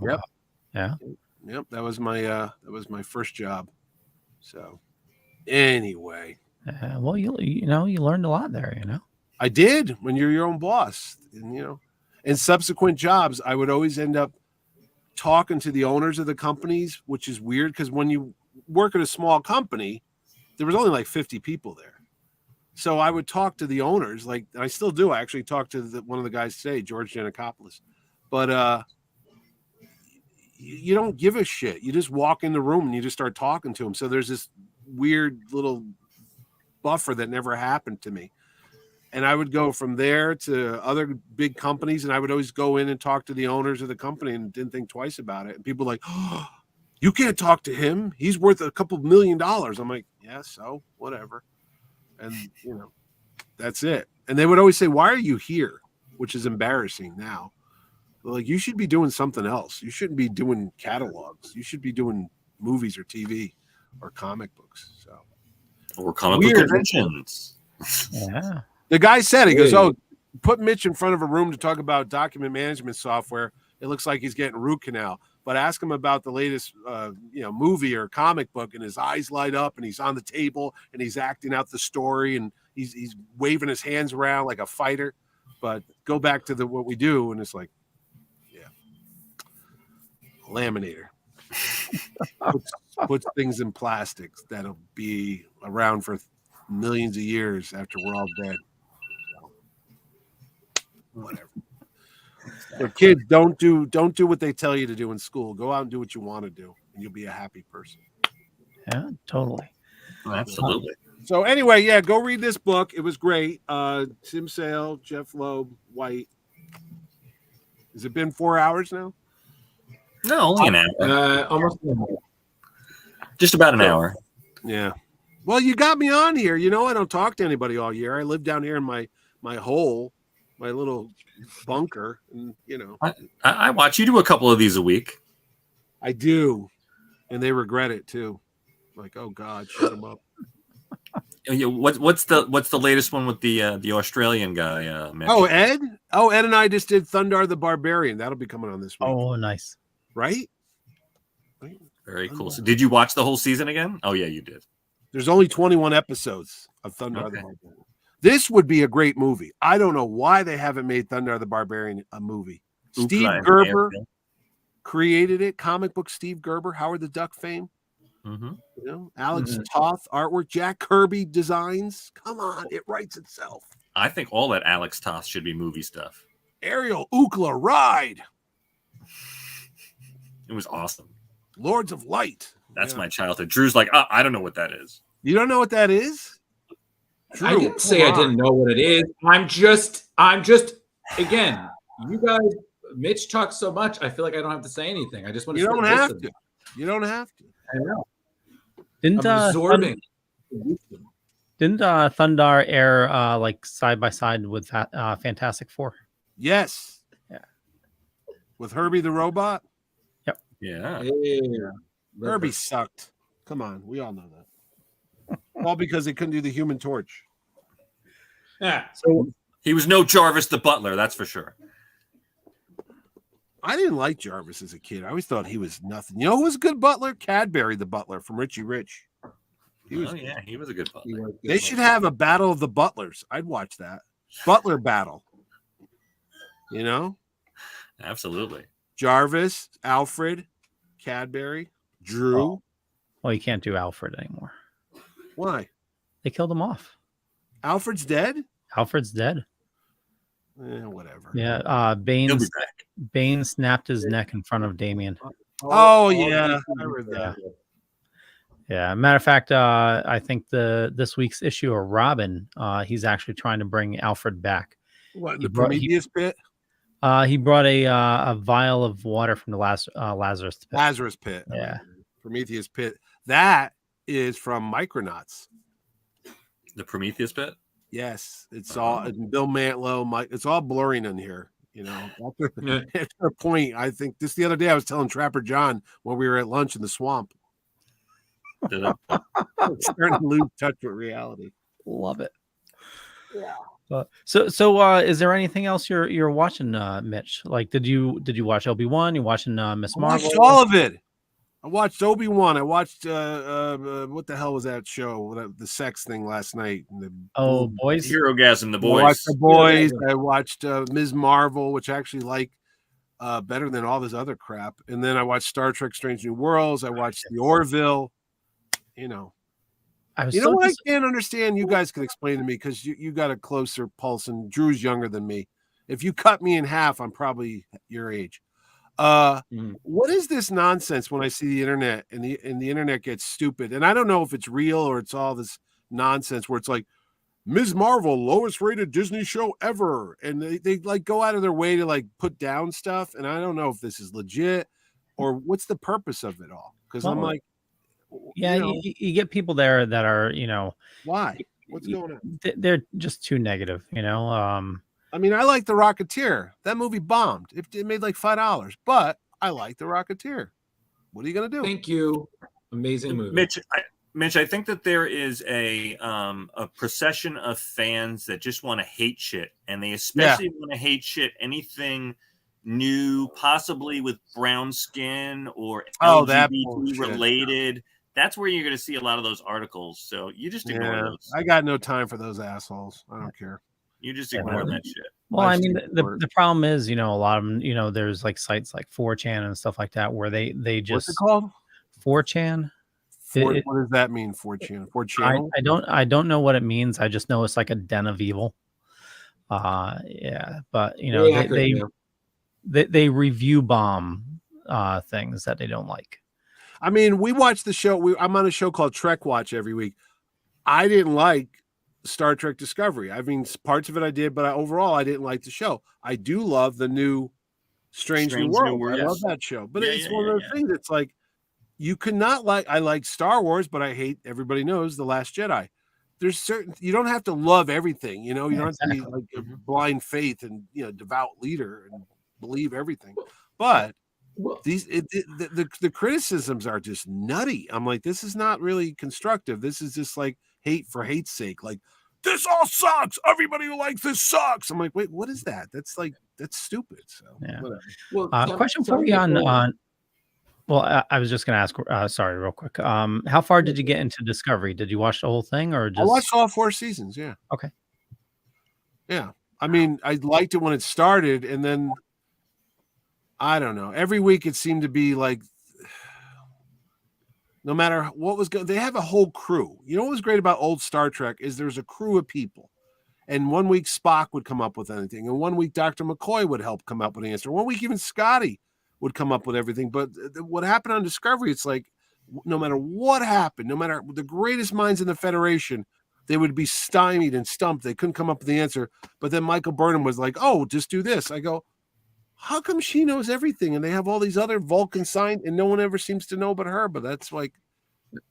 Yeah.
Yep. That was my first job. So anyway,
well, you learned a lot there.
I did when you're your own boss, and in subsequent jobs, I would always end up talking to the owners of the companies, which is weird because when you work at a small company, there was only like 50 people there. So I would talk to the owners, like I still do. I actually talked to one of the guys today, George Giannakopoulos. But you don't give a shit. You just walk in the room and you just start talking to them. So there's this weird little buffer that never happened to me. And I would go from there to other big companies, and I would always go in and talk to the owners of the company and didn't think twice about it. And people were like, "Oh, you can't talk to him. He's worth a couple $1 million." I'm like, yeah, so whatever. And, that's it. And they would always say, "Why are you here?" Which is embarrassing now. They're like, you should be doing something else. You shouldn't be doing catalogs. You should be doing movies or TV or comic books. So,
or comic book conventions.
Yeah.
The guy said, he goes, "Oh, put Mitch in front of a room to talk about document management software. It looks like he's getting root canal. But ask him about the latest, movie or comic book, and his eyes light up, and he's on the table, and he's acting out the story, and he's waving his hands around like a fighter. But go back to what we do, and it's like, yeah, laminator puts things in plastics that'll be around for millions of years after we're all dead." Whatever. So kids, don't do what they tell you to do in school. Go out and do what you want to do, and you'll be a happy person.
Yeah, totally.
Absolutely.
So anyway, yeah, go read this book. It was great. Tim Sale, Jeff Loeb, White. Has it been 4 hours now?
No, only an hour.
Almost an hour.
Just about an hour.
Yeah. Well, you got me on here. I don't talk to anybody all year. I live down here in my hole, my little bunker, and
I watch you do a couple of these a week.
I do, and they regret it too. Like, oh God, shut them up.
What's the latest one with the Australian guy? Mitch?
Oh, Ed. Ed and I just did Thundar the Barbarian. That'll be coming on this week.
Oh, nice.
Right?
Very cool. So did you watch the whole season again? Oh yeah, you did.
There's only 21 episodes of Thunder the Barbarian. This would be a great movie. I don't know why they haven't made Thunder the Barbarian a movie. Steve Gerber created it. Comic book Steve Gerber, Howard the Duck fame.
Mm-hmm.
You know, Alex Toth artwork, Jack Kirby designs. Come on, it writes itself.
I think all that Alex Toth should be movie stuff.
Ariel Ookla Ride.
It was awesome.
Lords of Light.
That's my childhood. Drew's like, I don't know what that is.
You don't know what that is?
Drew, I didn't say I didn't know what it is. I'm just again, you guys, Mitch talks so much. I feel like I don't have to say anything. I just want to.
You don't have to. You don't have to.
I know.
Didn't
absorbing.
Didn't Thundar air like side by side with Fantastic Four?
Yes.
Yeah.
With Herbie the robot.
Yep.
Yeah.
Herbie sucked. Come on, we all know that. All because they couldn't do the Human Torch.
Yeah.
So he was no Jarvis the Butler, that's for sure.
I didn't like Jarvis as a kid. I always thought he was nothing. You know who was a good butler? Cadbury the Butler from Richie Rich.
He was a good butler.
They should have a battle of the butlers. I'd watch that. Butler battle. You know?
Absolutely.
Jarvis, Alfred, Cadbury, Drew.
Well, you can't do Alfred anymore.
Why?
They killed him off.
Alfred's dead?
Alfred's dead.
Whatever.
Yeah. Bane snapped his neck in front of Damien.
Oh yeah. I read that.
Yeah. Matter of fact, I think this week's issue of Robin, he's actually trying to bring Alfred back.
What, the Prometheus pit?
He brought a vial of water from the Lazarus pit.
Lazarus pit.
Yeah.
Prometheus pit. That is from Micronauts.
The Prometheus pit?
Yes. It's all Bill Mantlo, Mike. It's all blurring in here. You know, at a point, I think this the other day I was telling Trapper John when we were at lunch in the swamp. It's starting to lose touch with reality.
Love it. Yeah. So is there anything else you're watching, Mitch? Like, did you watch Obi-Wan? You watching Miss Marvel?
I watched all of it. I watched Obi-Wan. I watched what the hell was that show? The sex thing last night.
Boys.
Herogasm, The Boys.
I watched The Boys. I watched Ms. Marvel, which I actually like better than all this other crap. And then I watched Star Trek: Strange New Worlds. I watched The Orville. You know. I can't understand. You guys can explain to me because you got a closer pulse, and Drew's younger than me. If you cut me in half, I'm probably your age. What is this nonsense when I see the internet and the internet gets stupid? And I don't know if it's real or it's all this nonsense where it's like Ms. Marvel, lowest rated Disney show ever. And they like go out of their way to like put down stuff. And I don't know if this is legit or what's the purpose of it all. Because I'm like,
you get people there that are,
why? What's going on?
They're just too negative,
I mean, I like The Rocketeer. That movie bombed. It made like $5, but I like The Rocketeer. What are you gonna do?
Thank you. Amazing movie,
Mitch. I think that there is a procession of fans that just want to hate shit, and they especially want to hate shit anything new, possibly with brown skin or LGBT related. That's where you're going to see a lot of those articles. So you just ignore those.
I got no time for those assholes. I don't care.
You just ignore that shit.
Well, I mean, the problem is, a lot of them, there's like sites like 4chan and stuff like that where they just.
What's it called?
4chan.
What does that mean? 4chan. 4chan.
I don't know what it means. I just know it's like a den of evil. But they review bomb things that they don't like.
I mean, we watch the show. I'm on a show called Trek Watch every week. I didn't like Star Trek Discovery. I mean, parts of it I did, but overall I didn't like the show. I do love the new Strange New World. I love that show. But it's one of those things. It's like you cannot like. I like Star Wars, but I hate. Everybody knows The Last Jedi. There's certain you don't have to love everything. You don't have to be like a blind faith and devout leader and believe everything. But the criticisms are just nutty. I'm like, this is not really constructive. This is just like hate for hate's sake. Like, this all sucks. Everybody who likes this sucks. I'm like, wait, what is that? That's stupid. So
yeah.
whatever.
Well, question for you on Well, I was just going to ask, sorry, real quick. How far did you get into Discovery? Did you watch the whole thing or
I
just?
watched all 4 seasons. Yeah.
Okay.
Yeah. I mean, I liked it when it started, and then I don't know. Every week it seemed to be like, no matter what was going, they have a whole crew. You know what was great about old Star Trek is there's a crew of people. And one week Spock would come up with anything, and one week Dr. McCoy would help come up with an answer. One week even Scotty would come up with everything. But what happened on Discovery, it's like no matter what happened, no matter the greatest minds in the Federation, they would be stymied and stumped. They couldn't come up with the answer. But then Michael Burnham was like, "Oh, just do this." I go, "How come she knows everything?" And they have all these other Vulcan signs, and no one ever seems to know but her. But that's like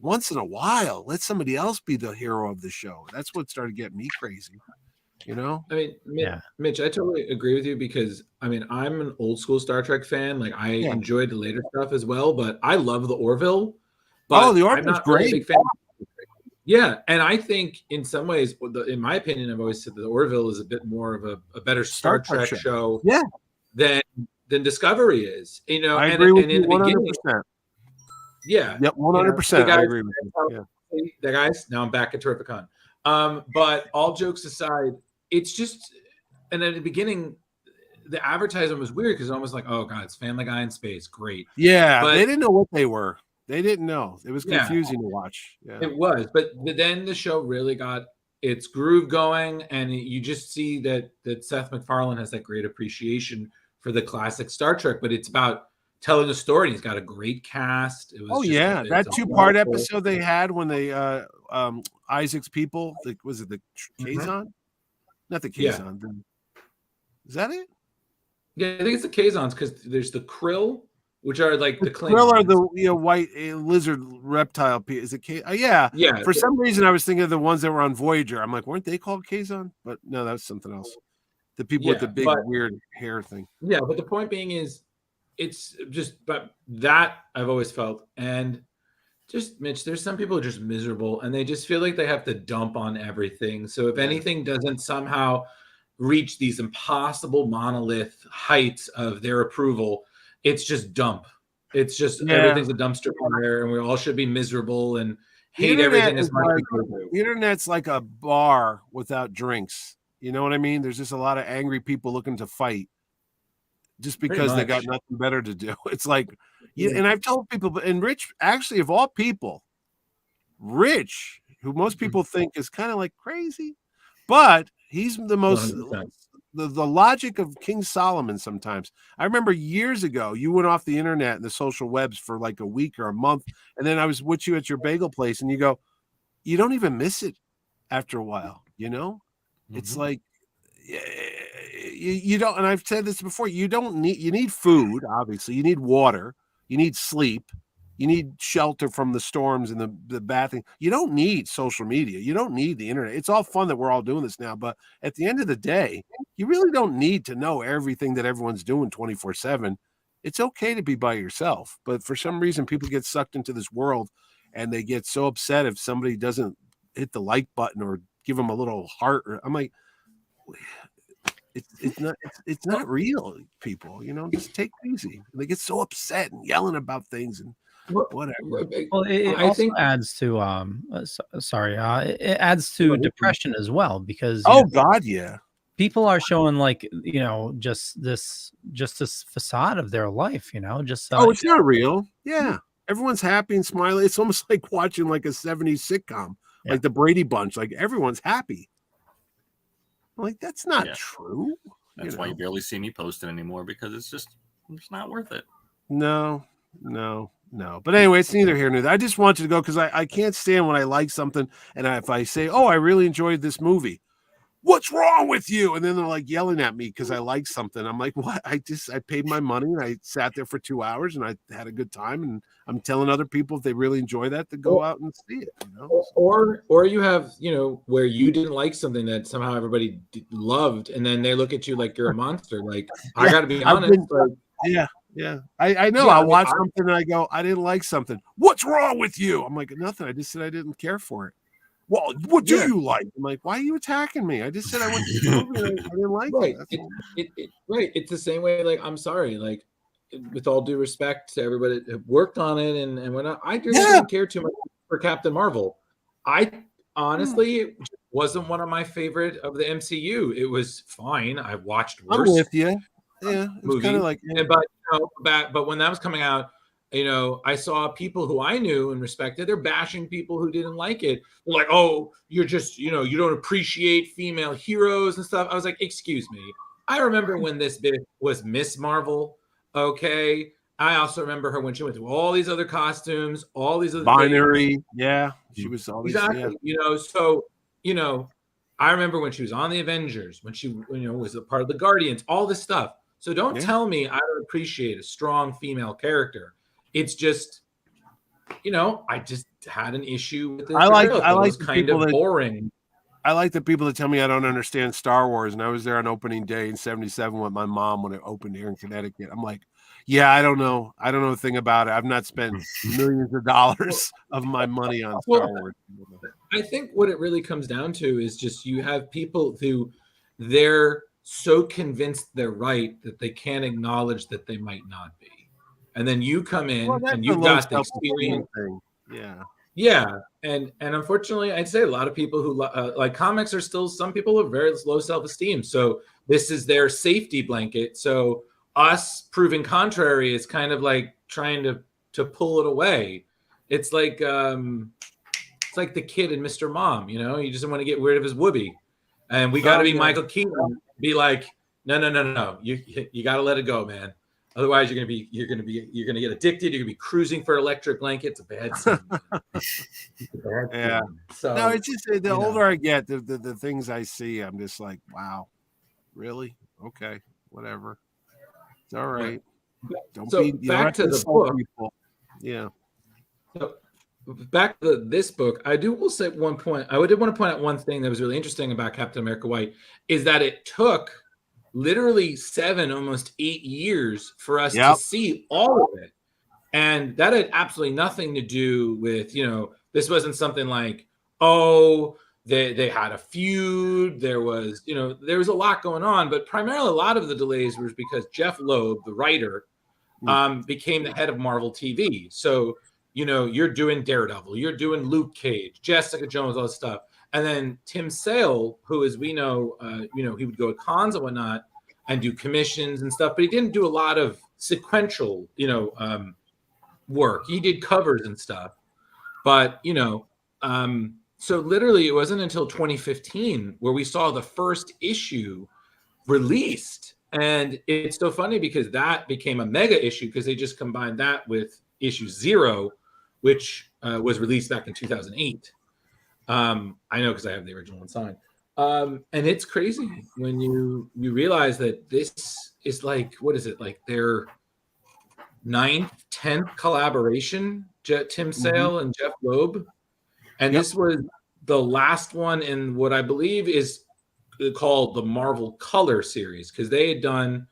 once in a while, let somebody else be the hero of the show. That's what started getting me crazy. You know,
I mean, Mitch, I totally agree with you because I mean, I'm an old school Star Trek fan. Like, I enjoyed the later stuff as well, but I love the Orville. But
the
I'm
Orville's
not
great.
really a big fan. Yeah, and I think in some ways, in my opinion, I've always said that the Orville is a bit more of a better Star Trek show, than Discovery is. You know,
I agree with
in
you
the
100%.
beginning, yeah,
100%. I agree with you. Yeah.
The guys. Now I'm back at Terrificon. But all jokes aside, it's just, and at the beginning, the advertisement was weird because almost like, oh god, it's Family Guy in space, great.
Yeah,
but
they didn't know what they were. They didn't know. It was confusing to watch. Yeah.
It was, but then the show really got its groove going, and you just see that Seth MacFarlane has that great appreciation for the classic Star Trek. But it's about telling a story. He's got a great cast. It was
that 2-part episode they had when they Isaac's people. Was it the Kazon? Not the Kazon. Is that it?
Yeah, I think it's the Kazons because there's the Krill, which are like the Klingons.
Krill are the white lizard reptile. Is it yeah. For some reason, I was thinking of the ones that were on Voyager. I'm like, weren't they called Kazon? But no, that was something else. The people with the big weird hair thing.
Yeah, but the point being is, it's just, but that I've always felt, and just Mitch, there's some people who are just miserable and they just feel like they have to dump on everything. So if anything doesn't somehow reach these impossible monolith heights of their approval, it's just dump. It's just everything's a dumpster fire, and we all should be miserable and hate everything as much.
The internet's like a bar without drinks. You know what I mean? There's just a lot of angry people looking to fight just because they got nothing better to do. It's like, and I've told people, and Rich, actually, of all people, Rich, who most people think is kind of like crazy, but he's the most, the logic of King Solomon sometimes. I remember years ago, you went off the internet and the social webs for like a week or a month, and then I was with you at your bagel place, and you go, you don't even miss it after a while, you know? It's like, you don't, and I've said this before, you need food, obviously, you need water, you need sleep, you need shelter from the storms and the bad thing. You don't need social media, you don't need the internet. It's all fun that we're all doing this now, but at the end of the day, you really don't need to know everything that everyone's doing 24/7. It's okay to be by yourself, but for some reason people get sucked into this world and they get so upset if somebody doesn't hit the like button or give them a little heart. I'm like, it's not real, people, you know, just take it easy. They get so upset and yelling about things and whatever.
Well, it also adds to it adds to depression as well, because people are showing like, you know, just this facade of their life, you know, just
it's not real. Yeah, everyone's happy and smiling. It's almost like watching like a 70s sitcom, like the Brady Bunch. Like everyone's happy. Like that's not true.
That's why you barely see me posting anymore, because it's not worth it.
No. But anyway, it's neither here nor there. I just want you to go because I can't stand when I like something and if I say, oh, I really enjoyed this movie. What's wrong with you? And then they're like yelling at me because I like something. I'm like, what? I paid my money and I sat there for 2 hours and I had a good time. And I'm telling other people if they really enjoy that to go out and see it. You know?
Or you have, you know, where you didn't like something that somehow everybody loved, and then they look at you like you're a monster. Like, I got to be honest.
Yeah. I know. I watch something and I go, I didn't like something. What's wrong with you? I'm like, nothing. I just said I didn't care for it. Well, what do you like? I'm like, why are you attacking me? I just said I went to the movie and I didn't like it.
Right. It's the same way. Like, I'm sorry. Like, with all due respect to everybody that worked on it and whatnot, I really didn't care too much for Captain Marvel. I honestly it wasn't one of my favorite of the MCU. It was fine. I watched worse.
I'm with you. Yeah, it's kind of like.
But when that was coming out, I saw people who I knew and respected. They're bashing people who didn't like it. They're like, "Oh, you're just, you don't appreciate female heroes and stuff." I was like, "Excuse me." I remember when this bit was Miss Marvel. Okay. I also remember her when she went through all these other costumes, all these other
binary.
things.
Yeah, she was always
exactly. Yeah. I remember when she was on the Avengers, when she was a part of the Guardians, all this stuff. So don't tell me I don't appreciate a strong female character. It's just, I just had an issue with this.
I like
the kind of boring.
I like the people that tell me I don't understand Star Wars, and I was there on opening day in '77 with my mom when it opened here in Connecticut. I'm like, yeah, I don't know a thing about it. I've not spent millions of dollars of my money on Star Wars.
I think what it really comes down to is just you have people who they're so convinced they're right that they can't acknowledge that they might not be, and then you come in and you've got the experience. Yeah, and unfortunately, I'd say a lot of people who like comics are still, some people have very low self-esteem. So this is their safety blanket. So us proving contrary is kind of like trying to pull it away. It's like the kid in Mr. Mom. He just want to get rid of his whoopee, and we got to be Michael Keaton. Be like, no, you got to let it go, man. Otherwise, you're gonna get addicted. You're gonna be cruising for electric blanket. It's a bad scene.
Yeah.
So
no, it's just the older I get, the things I see, I'm just like, wow, really? Okay, whatever. It's all right. Don't be
back to the book.
People. Yeah.
So back to this book, I will say one point. I did want to point out one thing that was really interesting about Captain America White is that it took literally 7, almost 8 years for us to see all of it. And that had absolutely nothing to do with, this wasn't something like, they had a feud. There was a lot going on, but primarily a lot of the delays was because Jeff Loeb, the writer, became the head of Marvel TV. So, you're doing Daredevil, you're doing Luke Cage, Jessica Jones, all this stuff. And then Tim Sale, who, as we know, he would go to cons and whatnot and do commissions and stuff, but he didn't do a lot of sequential, work. He did covers and stuff. But, so literally it wasn't until 2015 where we saw the first issue released. And it's so funny because that became a mega issue because they just combined that with issue 0, which was released back in 2008. I know because I have the original one signed. And it's crazy when you realize that this is like, what is it? Like their 9th, 10th collaboration, Tim Sale and Jeff Loeb. And this was the last one in what I believe is called the Marvel Color series, because they had done,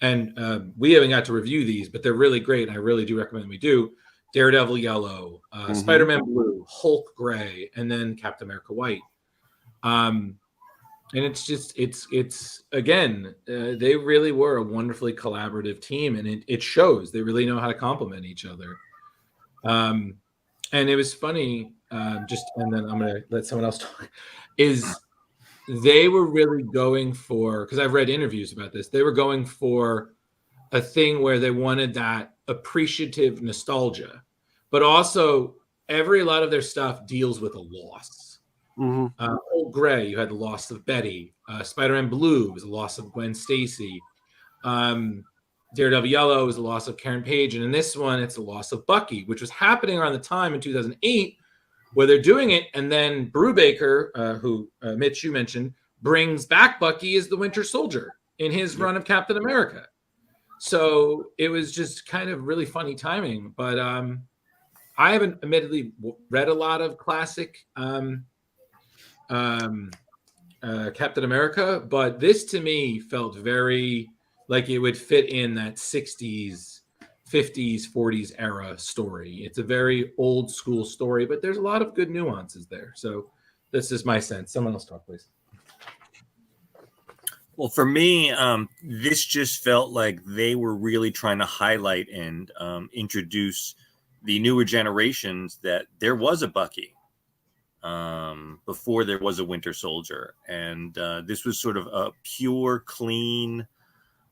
and we haven't got to review these, but they're really great. And I really do recommend we do. Daredevil Yellow, Spider-Man Blue, Hulk Gray, and then Captain America White. And it's just, it's again, they really were a wonderfully collaborative team, and it shows. They really know how to complement each other. And it was funny, and then I'm going to let someone else talk, is they were really going for, because I've read interviews about this, they were going for a thing where they wanted that appreciative nostalgia, but also a lot of their stuff deals with a loss. Old Gray, you had the loss of Betty. Spider-Man Blue was the loss of Gwen Stacy. Daredevil Yellow was the loss of Karen Page, and in this one, it's the loss of Bucky, which was happening around the time in 2008 where they're doing it, and then Brubaker, who Mitch you mentioned, brings back Bucky as the Winter Soldier in his run of Captain America. So it was just kind of really funny timing. But I haven't admittedly read a lot of classic Captain America, but this to me felt very like it would fit in that 60s, 50s, 40s era story. It's a very old school story, but there's a lot of good nuances there. So this is my sense. Someone else talk, please.
Well, for me, this just felt like they were really trying to highlight and introduce the newer generations that there was a Bucky before there was a Winter Soldier. And this was sort of a pure, clean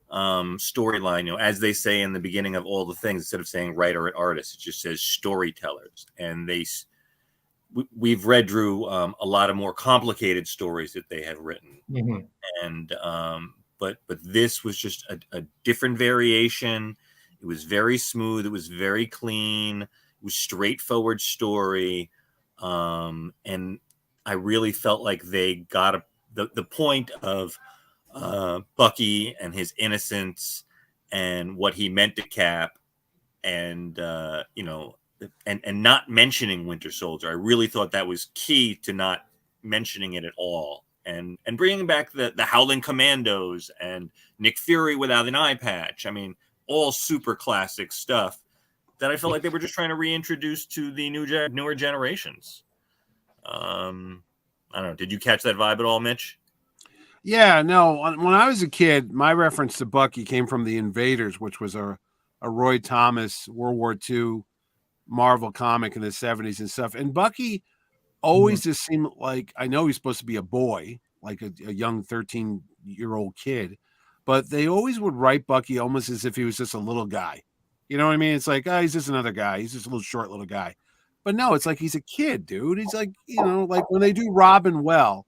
storyline. You know, as they say in the beginning of all the things, instead of saying writer and artist, it just says storytellers. And we've read, Drew, a lot of more complicated stories that they have written.
Mm-hmm.
And but this was just a different variation. It was very smooth. It was very clean. It was straightforward story. And I really felt like they got the point of Bucky and his innocence and what he meant to Cap, and you know, and not mentioning Winter Soldier. I really thought that was key to not mentioning it at all. And bringing back the Howling Commandos and Nick Fury without an eye patch. I mean, all super classic stuff that I felt like they were just trying to reintroduce to the newer generations. I don't know. Did you catch that vibe at all, Mitch?
Yeah, no. When I was a kid, my reference to Bucky came from The Invaders, which was a Roy Thomas World War II Marvel comic in the 70s and stuff. And Bucky always just seemed like, I know he's supposed to be a boy, like a young 13-year-old kid, but they always would write Bucky almost as if he was just a little guy. You know what I mean? It's like, oh, he's just another guy. He's just a little short little guy. But no, it's like he's a kid, dude. He's like, you know, like when they do Robin well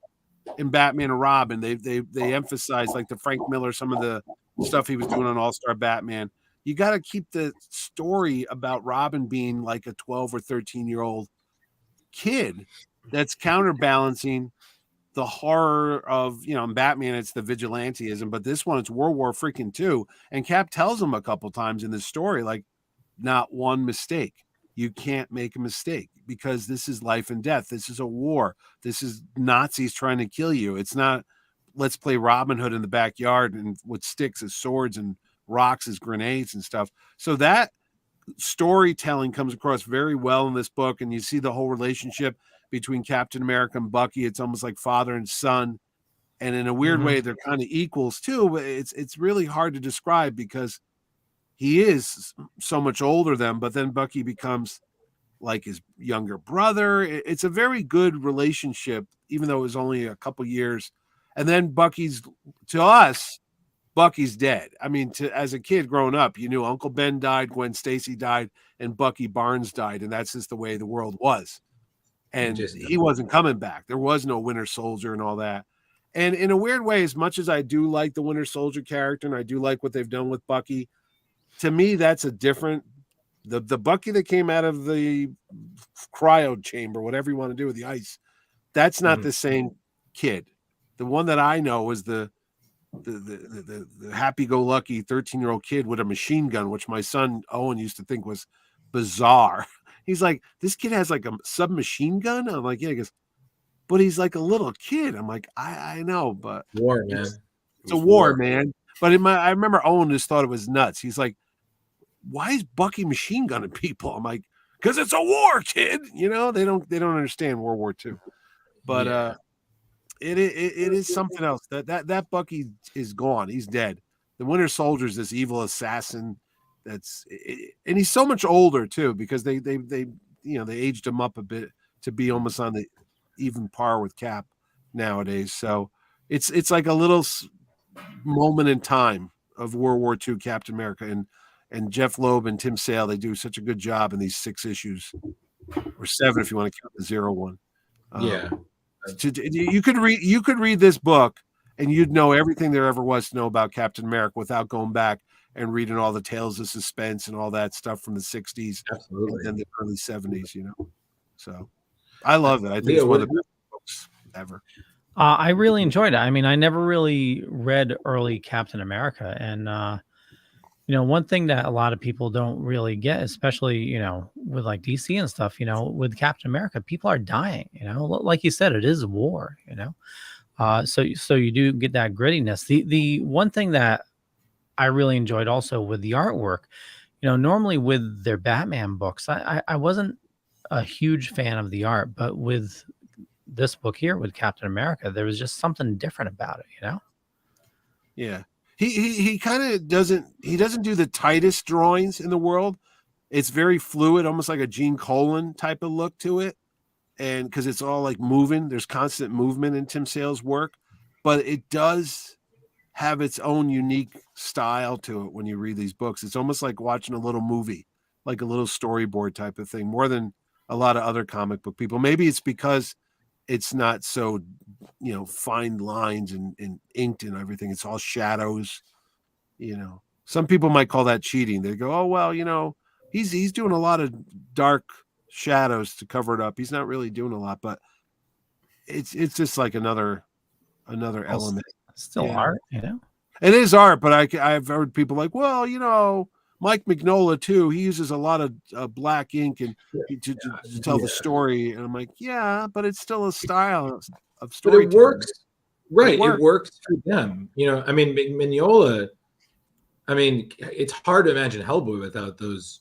in Batman and Robin, they emphasize, like the Frank Miller, some of the stuff he was doing on All-Star Batman. You got to keep the story about Robin being like a 12 or 13-year-old kid that's counterbalancing the horror of, you know, in Batman it's the vigilanteism, but this one it's World War freaking II. And Cap tells him a couple times in this story, like, not one mistake. You can't make a mistake because this is life and death. This is a war. This is Nazis trying to kill you. It's not let's play Robin Hood in the backyard and with sticks as swords and rocks as grenades and stuff. So that storytelling comes across very well in this book, and you see the whole relationship between Captain America and Bucky. It's almost like father and son, and in a weird way they're kind of equals too, but it's really hard to describe because he is so much older than, but then Bucky becomes like his younger brother. It's a very good relationship, even though it was only a couple years. And then Bucky's, to us, Bucky's dead. I mean, as a kid growing up, you knew Uncle Ben died, Gwen Stacy died, and Bucky Barnes died, and that's just the way the world was. And he wasn't coming back. There was no Winter Soldier and all that. And in a weird way, as much as I do like the Winter Soldier character, and I do like what they've done with Bucky, to me, that's a different, the Bucky that came out of the cryo chamber, whatever you want to do with the ice, that's not the same kid. The one that I know was the happy-go-lucky 13-year-old kid with a machine gun, which my son Owen used to think was bizarre. He's like, this kid has like a submachine gun? I'm like, yeah. He goes, but he's like a little kid. I'm like, I know, but
war, man.
It's a war, man. But I remember Owen just thought it was nuts. He's like, why is Bucky machine gunning people? I'm like, because it's a war, kid. You know, they don't understand World War II. But it is something else. That Bucky is gone. He's dead. The Winter Soldier is this evil assassin. And he's so much older too, because they aged him up a bit to be almost on the even par with Cap nowadays. So it's like a little moment in time of World War II Captain America, and Jeff Loeb and Tim Sale, they do such a good job in these 6 issues, or 7 if you want to count the 0 one. You could read this book and you'd know everything there ever was to know about Captain America without going back and reading all the tales of suspense and all that stuff from the 60s and then the early 70s, you know. So I love it. I think it's one of the best books ever.
I really enjoyed it. I mean, I never really read early Captain America, and you know, one thing that a lot of people don't really get, especially, you know, with like DC and stuff, you know, with Captain America, people are dying, you know, like you said, it is war, you know. So you do get that grittiness. The one thing that I really enjoyed also with the artwork, you know, normally with their Batman books, I wasn't a huge fan of the art, but with this book here with Captain America, there was just something different about it, you know.
Yeah. He kind of doesn't do the tightest drawings in the world. It's very fluid, almost like a Gene Colan type of look to it. And because it's all like moving, there's constant movement in Tim Sale's work, but it does have its own unique style to it when you read these books. It's almost like watching a little movie, like a little storyboard type of thing, more than a lot of other comic book people. Maybe it's because it's not so, fine lines and inked and everything. It's all shadows, Some people might call that cheating. They go, oh, well, he's doing a lot of dark shadows to cover it up. He's not really doing a lot, but it's just like another element.
Still art,
It is art, but I've heard people like, well, Mike Mignola too. He uses a lot of black ink and to tell the story, and I'm like, yeah, but it's still a style of story.
But it works, right? It works for them, I mean, Mignola. I mean, it's hard to imagine Hellboy without those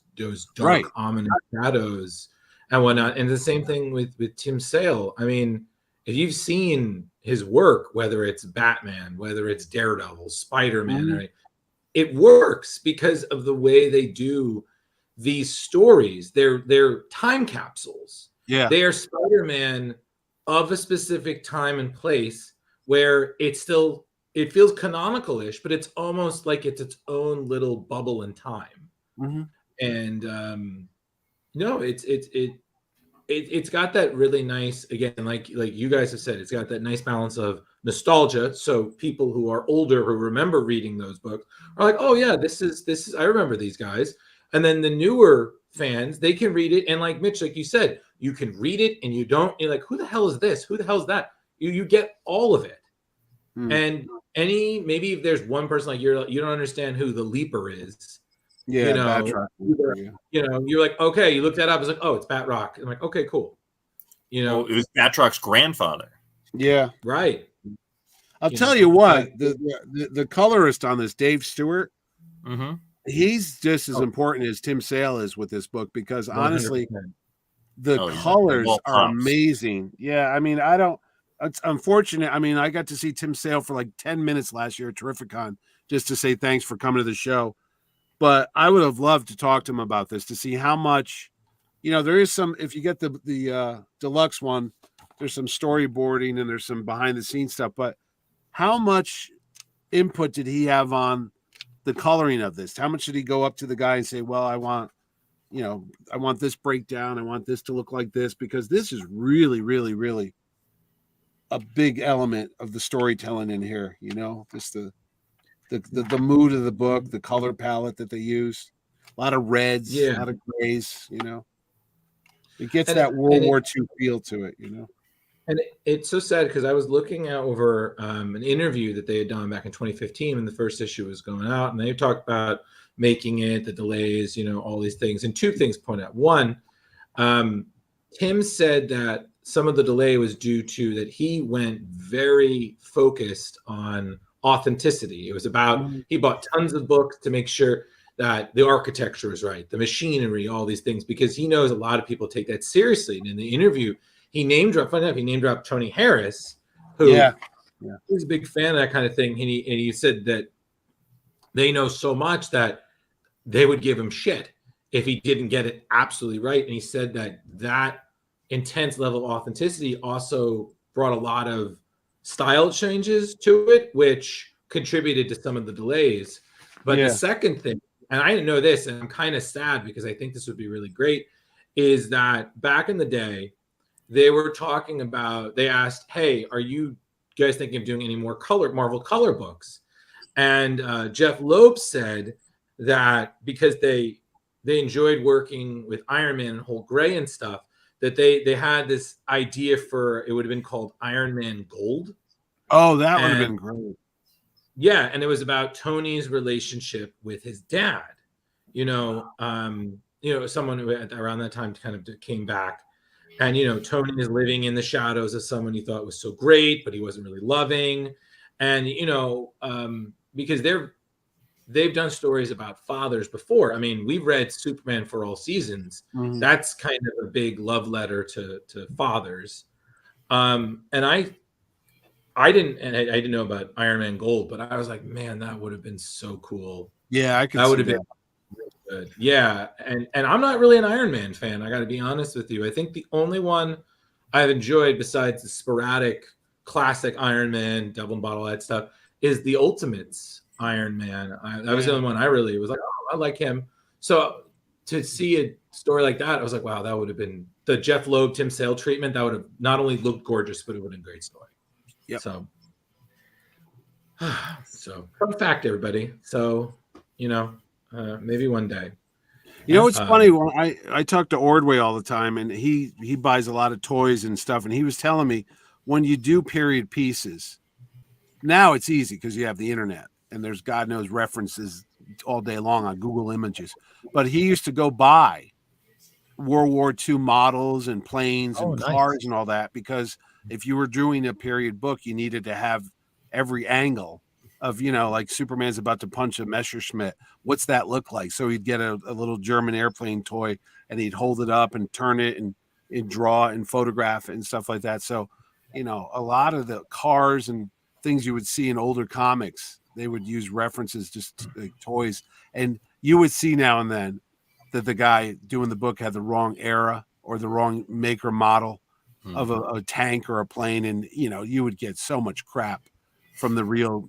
dark, ominous shadows and whatnot. And the same thing with Tim Sale. I mean, if you've seen his work, whether it's Batman, whether it's Daredevil, Spider-Man, right, it works because of the way they do these stories. They're time capsules.
Yeah,
they are Spider-Man of a specific time and place where it feels canonical-ish, but it's almost like it's its own little bubble in time. And it's got that really nice, again, like you guys have said, it's got that nice balance of nostalgia. So people who are older who remember reading those books are like, oh yeah, this is I remember these guys. And then the newer fans, they can read it, and like Mitch, like you said, you can read it and you're like, who the hell is this? Who the hell is that? You get all of it. And maybe if there's one person like you don't understand who the Leaper is.
Yeah,
you're like, okay, you look that up. It's like, oh, it's Batroc. I'm like, okay, cool.
It was Batroc's grandfather.
Yeah,
right.
I'll tell you what, the colorist on this, Dave Stewart, he's just as important as Tim Sale is with this book, because honestly,
100%.
The colors are amazing. Yeah, I mean, it's unfortunate. I mean, I got to see Tim Sale for like 10 minutes last year at Terrificon just to say thanks for coming to the show. But I would have loved to talk to him about this, to see how much, there is some, if you get the deluxe one, there's some storyboarding and there's some behind the scenes stuff, but how much input did he have on the coloring of this? How much did he go up to the guy and say, well, I want this breakdown. I want this to look like this, because this is really, really, really a big element of the storytelling in here, just the mood of the book, the color palette that they use, a lot of reds, a lot of grays, it gets that World War II feel to it,
And it's so sad, because I was looking out over an interview that they had done back in 2015 when the first issue was going out, and they talked about making it, the delays, all these things. And two things point out. One, Tim said that some of the delay was due to that he went very focused on authenticity. It was about, he bought tons of books to make sure that the architecture was right, the machinery, all these things, because he knows a lot of people take that seriously. And in the interview, he name dropped Tony Harris, who is a big fan of that kind of thing. And he said that they know so much that they would give him shit if he didn't get it absolutely right. And he said that intense level of authenticity also brought a lot of style changes to it, which contributed to some of the delays. But the second thing, and I didn't know this, and I'm kind of sad because I think this would be really great, is that back in the day, they were talking about, they asked, hey, are you guys thinking of doing any more Marvel color books? And Jeff Loeb said that because they enjoyed working with Iron Man and Hulk Gray and stuff, that they had this idea for, it would have been called Iron Man Gold.
Oh, that would have been great.
Yeah, and it was about Tony's relationship with his dad. Someone who around that time kind of came back, and Tony is living in the shadows of someone he thought was so great, but he wasn't really loving, and because they've done stories about fathers before. I mean, we've read Superman for All Seasons. That's kind of a big love letter to fathers, and I didn't know about Iron Man Gold, but I was like, man, that would have been so cool.
Yeah, I could.
That
see
would have
that.
been really good. Yeah, and I'm not really an Iron Man fan. I got to be honest with you. I think the only one I've enjoyed besides the sporadic classic Iron Man, Double and Bottle, that stuff, is the Ultimates Iron Man. That was the only one I really was like, oh, I like him. So to see a story like that, I was like, wow, that would have been the Jeff Loeb, Tim Sale treatment. That would have not only looked gorgeous, but it would have been a great story.
Yep.
So fun fact, everybody. So, maybe one day.
You know, it's funny. When I talk to Ordway all the time, and he buys a lot of toys and stuff. And he was telling me when you do period pieces, now it's easy because you have the internet and there's God knows references all day long on Google Images. But he used to go buy World War II models and planes and cars and all that, because if you were doing a period book, you needed to have every angle of, like Superman's about to punch a Messerschmitt. What's that look like? So he'd get a little German airplane toy and he'd hold it up and turn it and draw and photograph it and stuff like that. So, a lot of the cars and things you would see in older comics, they would use references, just like toys. And you would see now and then that the guy doing the book had the wrong era or the wrong maker model of a tank or a plane. And, you would get so much crap from the real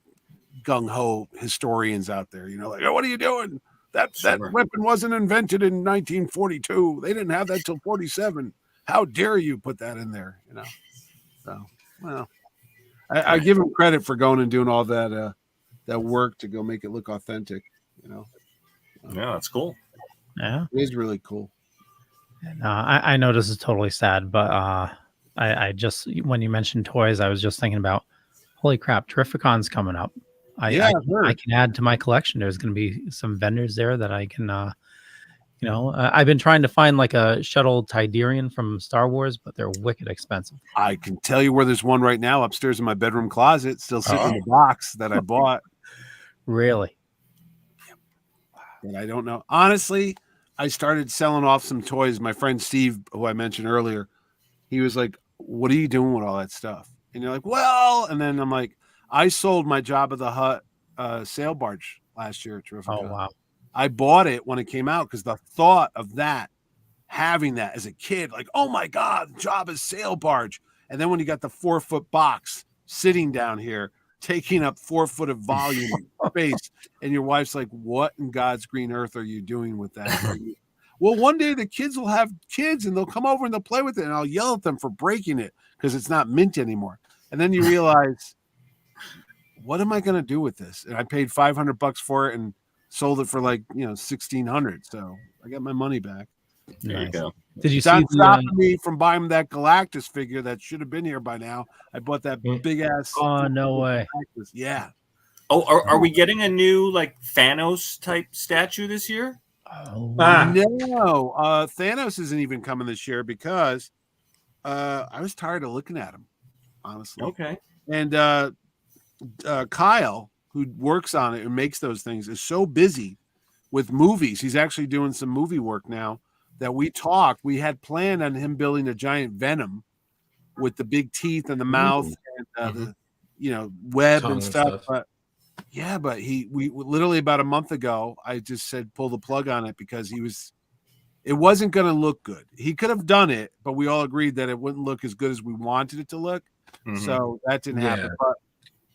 gung-ho historians out there, like, oh, what are you doing? That weapon wasn't invented in 1942. They didn't have that till 47. How dare you put that in there? So, well, I give him credit for going and doing all that work to go make it look authentic.
Yeah, that's cool.
Yeah,
it is really cool.
I know this is totally sad, but I just, when you mentioned toys, I was just thinking about, holy crap, Terrificon's coming up. I can add to my collection. There's going to be some vendors there that I can, I've been trying to find like a shuttle Tidarian from Star Wars, but they're wicked expensive.
I can tell you where there's one right now upstairs in my bedroom closet, still sitting in the box that I bought.
Really?
But I don't know. Honestly, I started selling off some toys. My friend Steve, who I mentioned earlier, he was like, what are you doing with all that stuff? And you're like, well, and then I'm like, I sold my Jabba the Hutt sail barge last year at Terrificon.
Oh, wow.
I bought it when it came out because the thought of that, having that as a kid, like, oh my God, Jabba's sail barge. And then when you got the 4-foot box sitting down here, taking up 4 foot of volume space, and your wife's like, what in God's green earth are you doing with that? Well, one day the kids will have kids and they'll come over and they'll play with it, and I'll yell at them for breaking it because it's not mint anymore. And then you realize, what am I going to do with this? And I paid $500 for it and sold it for like, $1,600. So I got my money back.
There you go.
Did you
Stop
see
stopping me from buying that Galactus figure that should have been here by now? I bought that big ass.
Oh, no way.
Galactus. Yeah.
Oh, are we getting a new like Thanos type statue this year?
No, Thanos isn't even coming this year because I was tired of looking at him, honestly.
Okay.
And Kyle, who works on it and makes those things, is so busy with movies. He's actually doing some movie work now that we talked. We had planned on him building a giant Venom with the big teeth and the mouth and the web and stuff. But we literally about a month ago, I just said pull the plug on it because it wasn't going to look good. He could have done it, but we all agreed that it wouldn't look as good as we wanted it to look. So that didn't happen.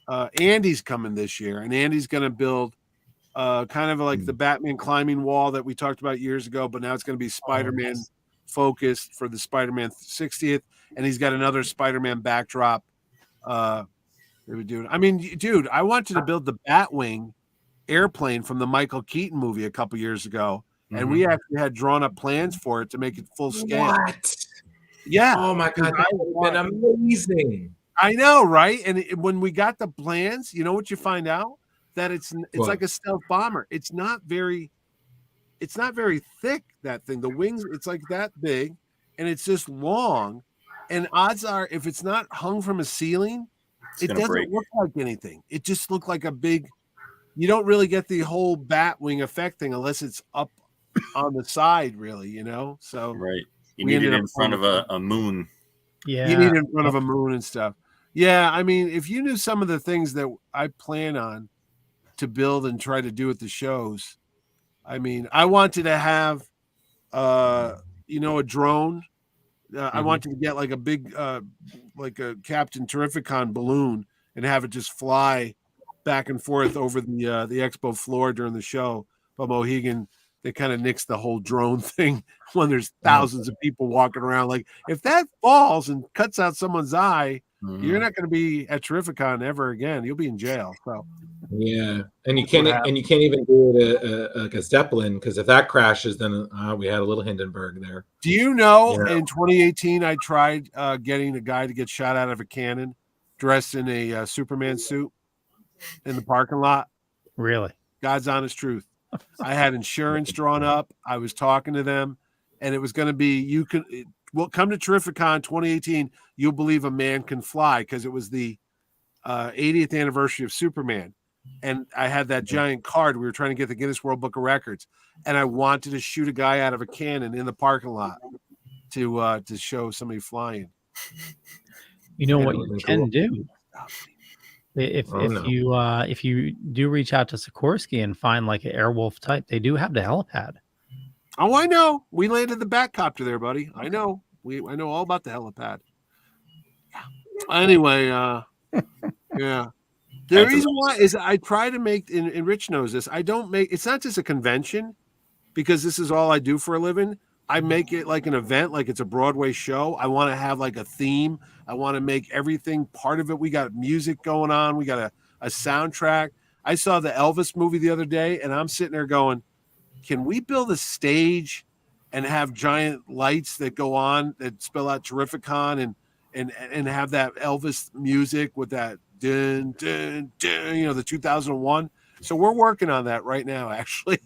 But Andy's coming this year, and Andy's going to build kind of like the Batman climbing wall that we talked about years ago, but now it's going to be Spider-Man focused for the Spider-Man 60th, and he's got another Spider-Man backdrop. I mean, dude, I wanted to build the Batwing airplane from the Michael Keaton movie a couple years ago, and we actually had drawn up plans for it to make it full scale.
What?
Yeah.
Oh my God, that would have been amazing.
I know, right? And when we got the plans, you know what you find out? That it's like a stealth bomber. It's not very thick, that thing. The wings, it's like that big, and it's just long. And odds are, if it's not hung from a ceiling, it doesn't look like anything. It just looked like a big. You don't really get the whole Batwing effect thing unless it's up on the side, really. So
right, you need it in front of a moon.
Yeah, you need it in front of a moon and stuff. Yeah, I mean, if you knew some of the things that I plan on to build and try to do at the shows, I mean, I wanted to have, a drone. I wanted to get like a big, like a Captain Terrificon balloon and have it just fly back and forth over the expo floor during the show. But Mohegan, they kind of nixed the whole drone thing when there's thousands of people walking around. Like, if that falls and cuts out someone's eye, you're not going to be at Terrificon ever again. You'll be in jail. So
yeah, and you can't even do it like a Zeppelin, because if that crashes, then we had a little Hindenburg there.
Do you know in 2018 I tried getting a guy to get shot out of a cannon dressed in a Superman suit in the parking lot?
Really?
God's honest truth. I had insurance drawn up. I was talking to them, and it was going to be, we'll come to Terrificon 2018. You'll believe a man can fly, because it was the 80th anniversary of Superman. And I had that giant card. We were trying to get the Guinness World Book of Records, and I wanted to shoot a guy out of a cannon in the parking lot to show somebody flying.
You know what you can do? If you do reach out to Sikorsky and find like an Airwolf type, they do have the helipad.
Oh, I know. We landed the Batcopter there, buddy. I know. I know all about the helipad. Anyway, yeah. The reason why is I try to make, and Rich knows this, I don't make, it's not just a convention, because this is all I do for a living. I make it like an event, like it's a Broadway show. I want to have like a theme. I want to make everything part of it. We got music going on. We got a soundtrack. I saw the Elvis movie the other day, and I'm sitting there going, can we build a stage and have giant lights that go on that spell out Terrificon and have that Elvis music with that dun, dun, dun, the 2001. So we're working on that right now, actually.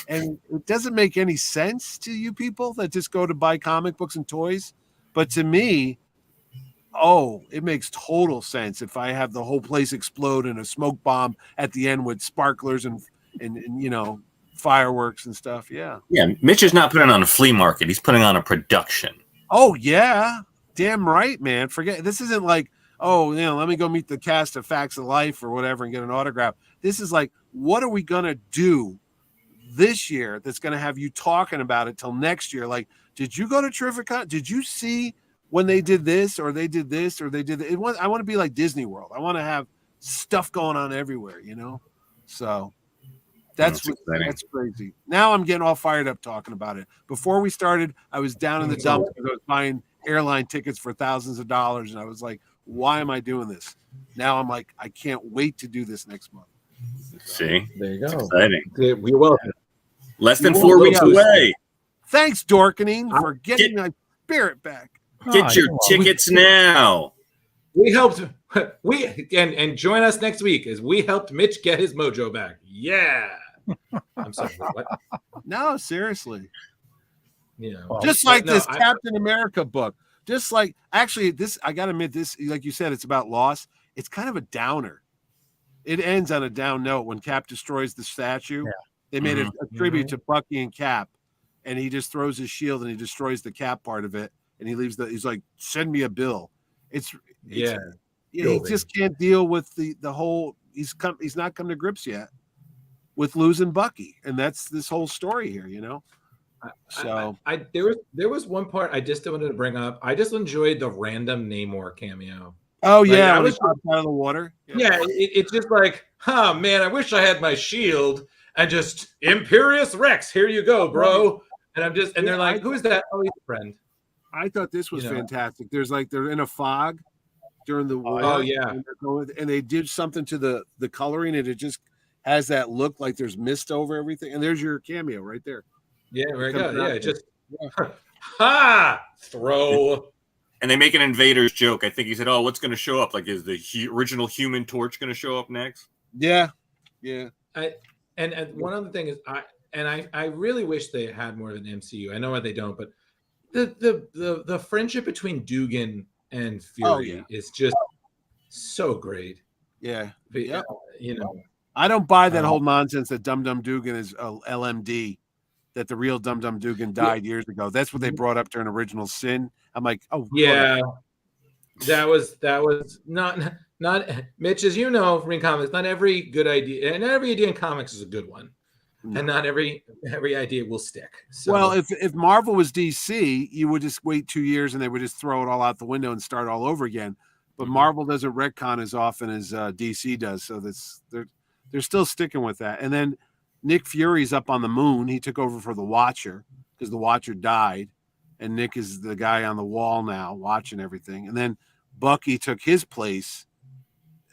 And it doesn't make any sense to you people that just go to buy comic books and toys. But to me, it makes total sense if I have the whole place explode in a smoke bomb at the end with sparklers and fireworks and stuff. Yeah.
Yeah. Mitch is not putting on a flea market. He's putting on a production.
Oh, yeah. Damn right, man. Forget, this isn't like, let me go meet the cast of Facts of Life or whatever and get an autograph. This is like, what are we going to do this year that's going to have you talking about it till next year? Like, did you go to Terrificon? Did you see when they did this or they did this or they did it? I want to be like Disney World. I want to have stuff going on everywhere, So that's crazy. Now I'm getting all fired up talking about it. Before we started, I was down in the dumps because I was buying airline tickets for thousands of dollars, and I was like, why am I doing this? Now I'm like, I can't wait to do this next month.
See,
there you go.
It's exciting.
We will.
Less than 4 weeks away.
Thanks, Dorkening, for getting my spirit back.
Get your tickets now.
We helped. And join us next week as we helped Mitch get his mojo back. Yeah. I'm sorry. What?
No, seriously.
Well,
just like this Captain America book. Just like, actually, this, I got to admit, this, like you said, it's about loss. It's kind of a downer. It ends on a down note when Cap destroys the statue. Yeah. They made a tribute to Bucky and Cap, and he just throws his shield and he destroys the Cap part of it, and he leaves he's like, send me a bill. He just can't deal with the whole, he's not come to grips yet with losing Bucky, and that's this whole story here, So
there was one part I just wanted to bring up. I just enjoyed the random Namor cameo.
Oh yeah, I was out of the water.
Yeah, it's just like, man, I wish I had my shield and just Imperious Rex. Here you go, bro. And they're like, who is that? Oh, he's a friend.
I thought this was fantastic. There's like they're in a fog during the war.
Oh yeah,
and they did something to the coloring, and it just has that look like there's mist over everything. And there's your cameo right there.
Yeah, very good. Yeah, just throw.
And they make an Invaders joke. I think he said, what's going to show up? Like, is the original Human Torch going to show up next?
Yeah.
And one other thing is, I really wish they had more of an MCU. I know they don't, but the friendship between Dugan and Fury is just so great.
Yeah.
But,
I don't buy that whole nonsense that Dum Dum Dugan is LMD. That the real Dum Dum Dugan died years ago. That's what they brought up during Original Sin. I'm like,
yeah. That was not Mitch, as you know, from comics, not every good idea, and every idea in comics is a good one. No. And not every idea will stick. So.
Well, if Marvel was DC, you would just wait 2 years and they would just throw it all out the window and start all over again. But Marvel doesn't retcon as often as DC does, so they're still sticking with that. And then Nick Fury's up on the moon. He took over for the Watcher because the Watcher died, and Nick is the guy on the wall now watching everything. And then Bucky took his place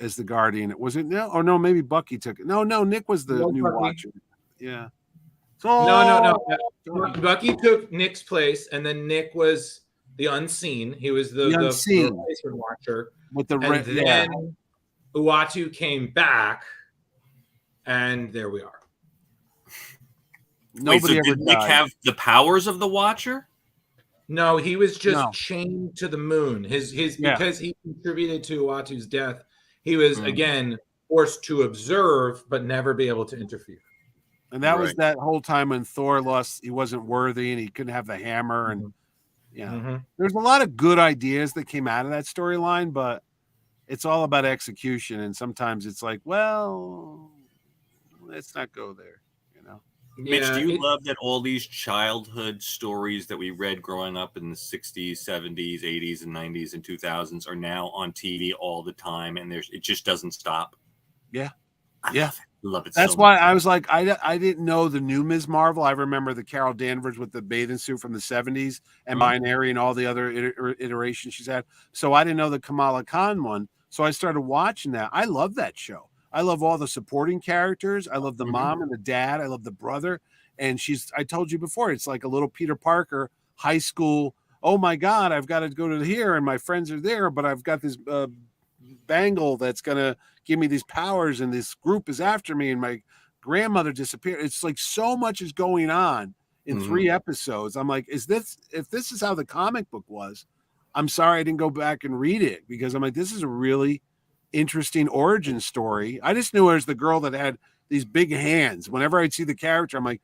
as the Guardian. Was it no? Or no? Maybe Bucky took it. No, Nick was the new Bucky. Watcher. Yeah. So
No. Bucky took Nick's place, and then Nick was the Unseen. He was the replacement Watcher.
With the
and then Uatu came back, and there we are.
Nobody ever did Nick have the powers of the Watcher?
No, he was just chained to the moon. His because he contributed to Uatu's death. He was again forced to observe, but never be able to interfere.
And that was that whole time when Thor lost, he wasn't worthy and he couldn't have the hammer. And there's a lot of good ideas that came out of that storyline, but it's all about execution. And sometimes it's like, well, let's not go there, you know?
Mitch, do you love that all these childhood stories that we read growing up in the 60s, 70s, 80s, and 90s and 2000s are now on TV all the time, and it just doesn't stop?
Yeah.
I love it.
That's why I was like, I didn't know the new Ms. Marvel. I remember the Carol Danvers with the bathing suit from the 70s and Binary and all the other iterations she's had. So I didn't know the Kamala Khan one. So I started watching that. I love that show. I love all the supporting characters. I love the mom and the dad. I love the brother. And I told you before, it's like a little Peter Parker high school. Oh my God, I've got to go to here and my friends are there, but I've got this bangle that's going to give me these powers and this group is after me and my grandmother disappeared. It's like so much is going on in 3 episodes. I'm like, if this is how the comic book was, I'm sorry I didn't go back and read it because I'm like, this is a really interesting origin story. I just knew her as the girl that had these big hands. Whenever I'd see the character, I'm like,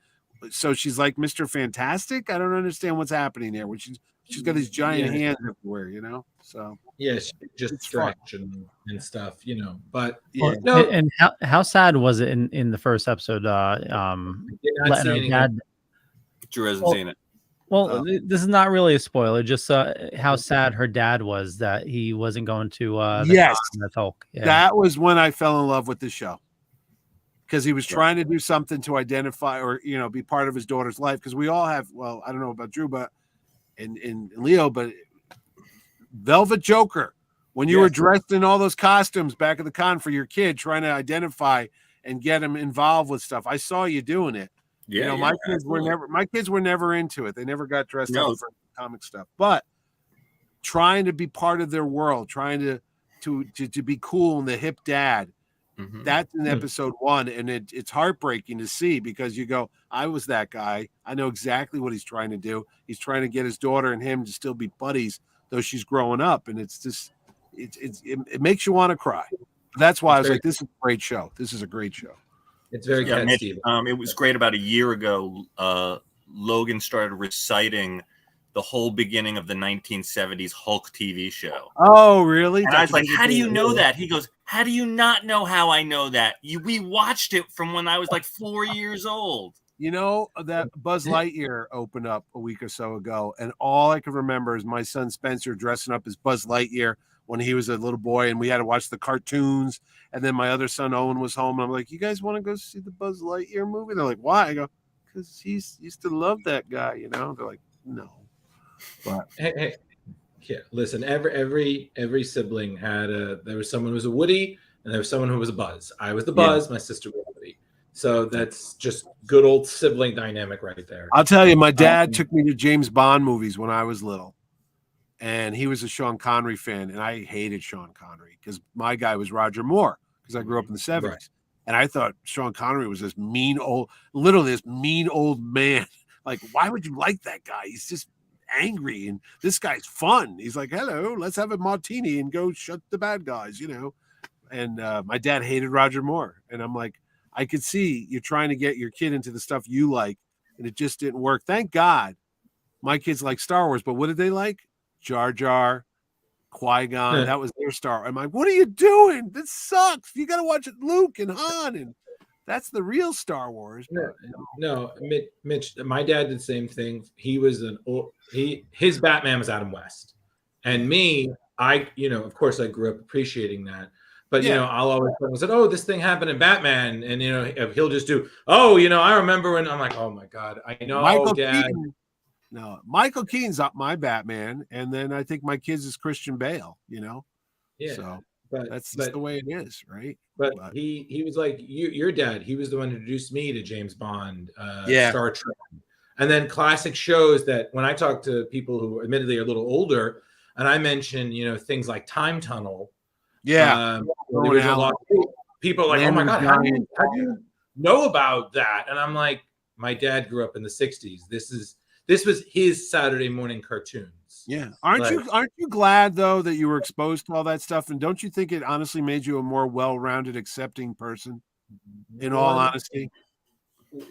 so she's like Mr. Fantastic? I don't understand what's happening there. When she's got these giant hands everywhere, you know? So
yeah, she just stretch and stuff, you know. But
and how sad was it in the first episode? Letting her dad.
Drew hasn't seen it.
Well, this is not really a spoiler. Just how sad her dad was that he wasn't going to. The Hulk. Yeah.
That was when I fell in love with the show because he was trying to do something to identify or be part of his daughter's life. Because we all have. Well, I don't know about Drew, but in Leo, but Velvet Joker. When you were dressed in all those costumes back at the con for your kid, trying to identify and get him involved with stuff, I saw you doing it.
Yeah,
my kids were never into it. They never got dressed up for comic stuff. But trying to be part of their world, trying to be cool and the hip dad. That's in episode 1, and it's heartbreaking to see because you go, I was that guy. I know exactly what he's trying to do. He's trying to get his daughter and him to still be buddies, though she's growing up, and it's just it makes you want to cry. That's why I was like, this is a great show. This is a great show.
It's very
Mitch, it was great. About a year ago, Logan started reciting the whole beginning of the 1970s Hulk TV show.
Oh, really?
And I was like, how do you know that? He goes, how do you not know how I know that? We watched it from when I was like 4 years old.
You know, that Buzz Lightyear opened up a week or so ago, and all I can remember is my son Spencer dressing up as Buzz Lightyear when he was a little boy, and we had to watch the cartoons. And then my other son Owen was home, and I'm like, "You guys want to go see the Buzz Lightyear movie?" They're like, "Why?" I go, "Because he used to love that guy," you know. They're like, "No." But
hey, yeah, listen. Every sibling had there was someone who was a Woody, and there was someone who was a Buzz. I was the Buzz. My sister was Woody. So that's just good old sibling dynamic right there.
I'll tell you, my dad took me to James Bond movies when I was little, and he was a Sean Connery fan, and I hated Sean Connery because my guy was Roger Moore because I grew up in the 70s. Right. And I thought Sean Connery was this mean old man. Like, why would you like that guy? He's just angry, and this guy's fun. He's like, hello, let's have a martini and go shut the bad guys, you know. And my dad hated Roger Moore, and I'm like, I could see you're trying to get your kid into the stuff you like, and it just didn't work. Thank God my kids like Star Wars, but what did they like? Jar Jar, Qui-Gon. That was their star. I'm like, what are you doing? This sucks. You got to watch Luke and Han, and that's the real Star Wars.
No, Mitch. My dad did the same thing. He was his Batman was Adam West, and me. Of course, I grew up appreciating that. But I'll always say, "Oh, this thing happened in Batman," and he'll just do, "Oh, I remember when." I'm like, "Oh my god, I know, Dad."
No, Michael Keaton's up my Batman, and then I think my kids is Christian Bale.
Yeah.
So that's just the way it is, right?
But he was like your dad. He was the one who introduced me to James Bond, Star Trek, and then classic shows that when I talk to people who admittedly are a little older, and I mention things like Time Tunnel.
Yeah,
there was a lot of people are like, "Oh my god, how do you know about that?" And I'm like, my dad grew up in the '60s. This was his Saturday morning cartoons.
Yeah, aren't you glad though that you were exposed to all that stuff? And don't you think it honestly made you a more well-rounded, accepting person? In all honesty,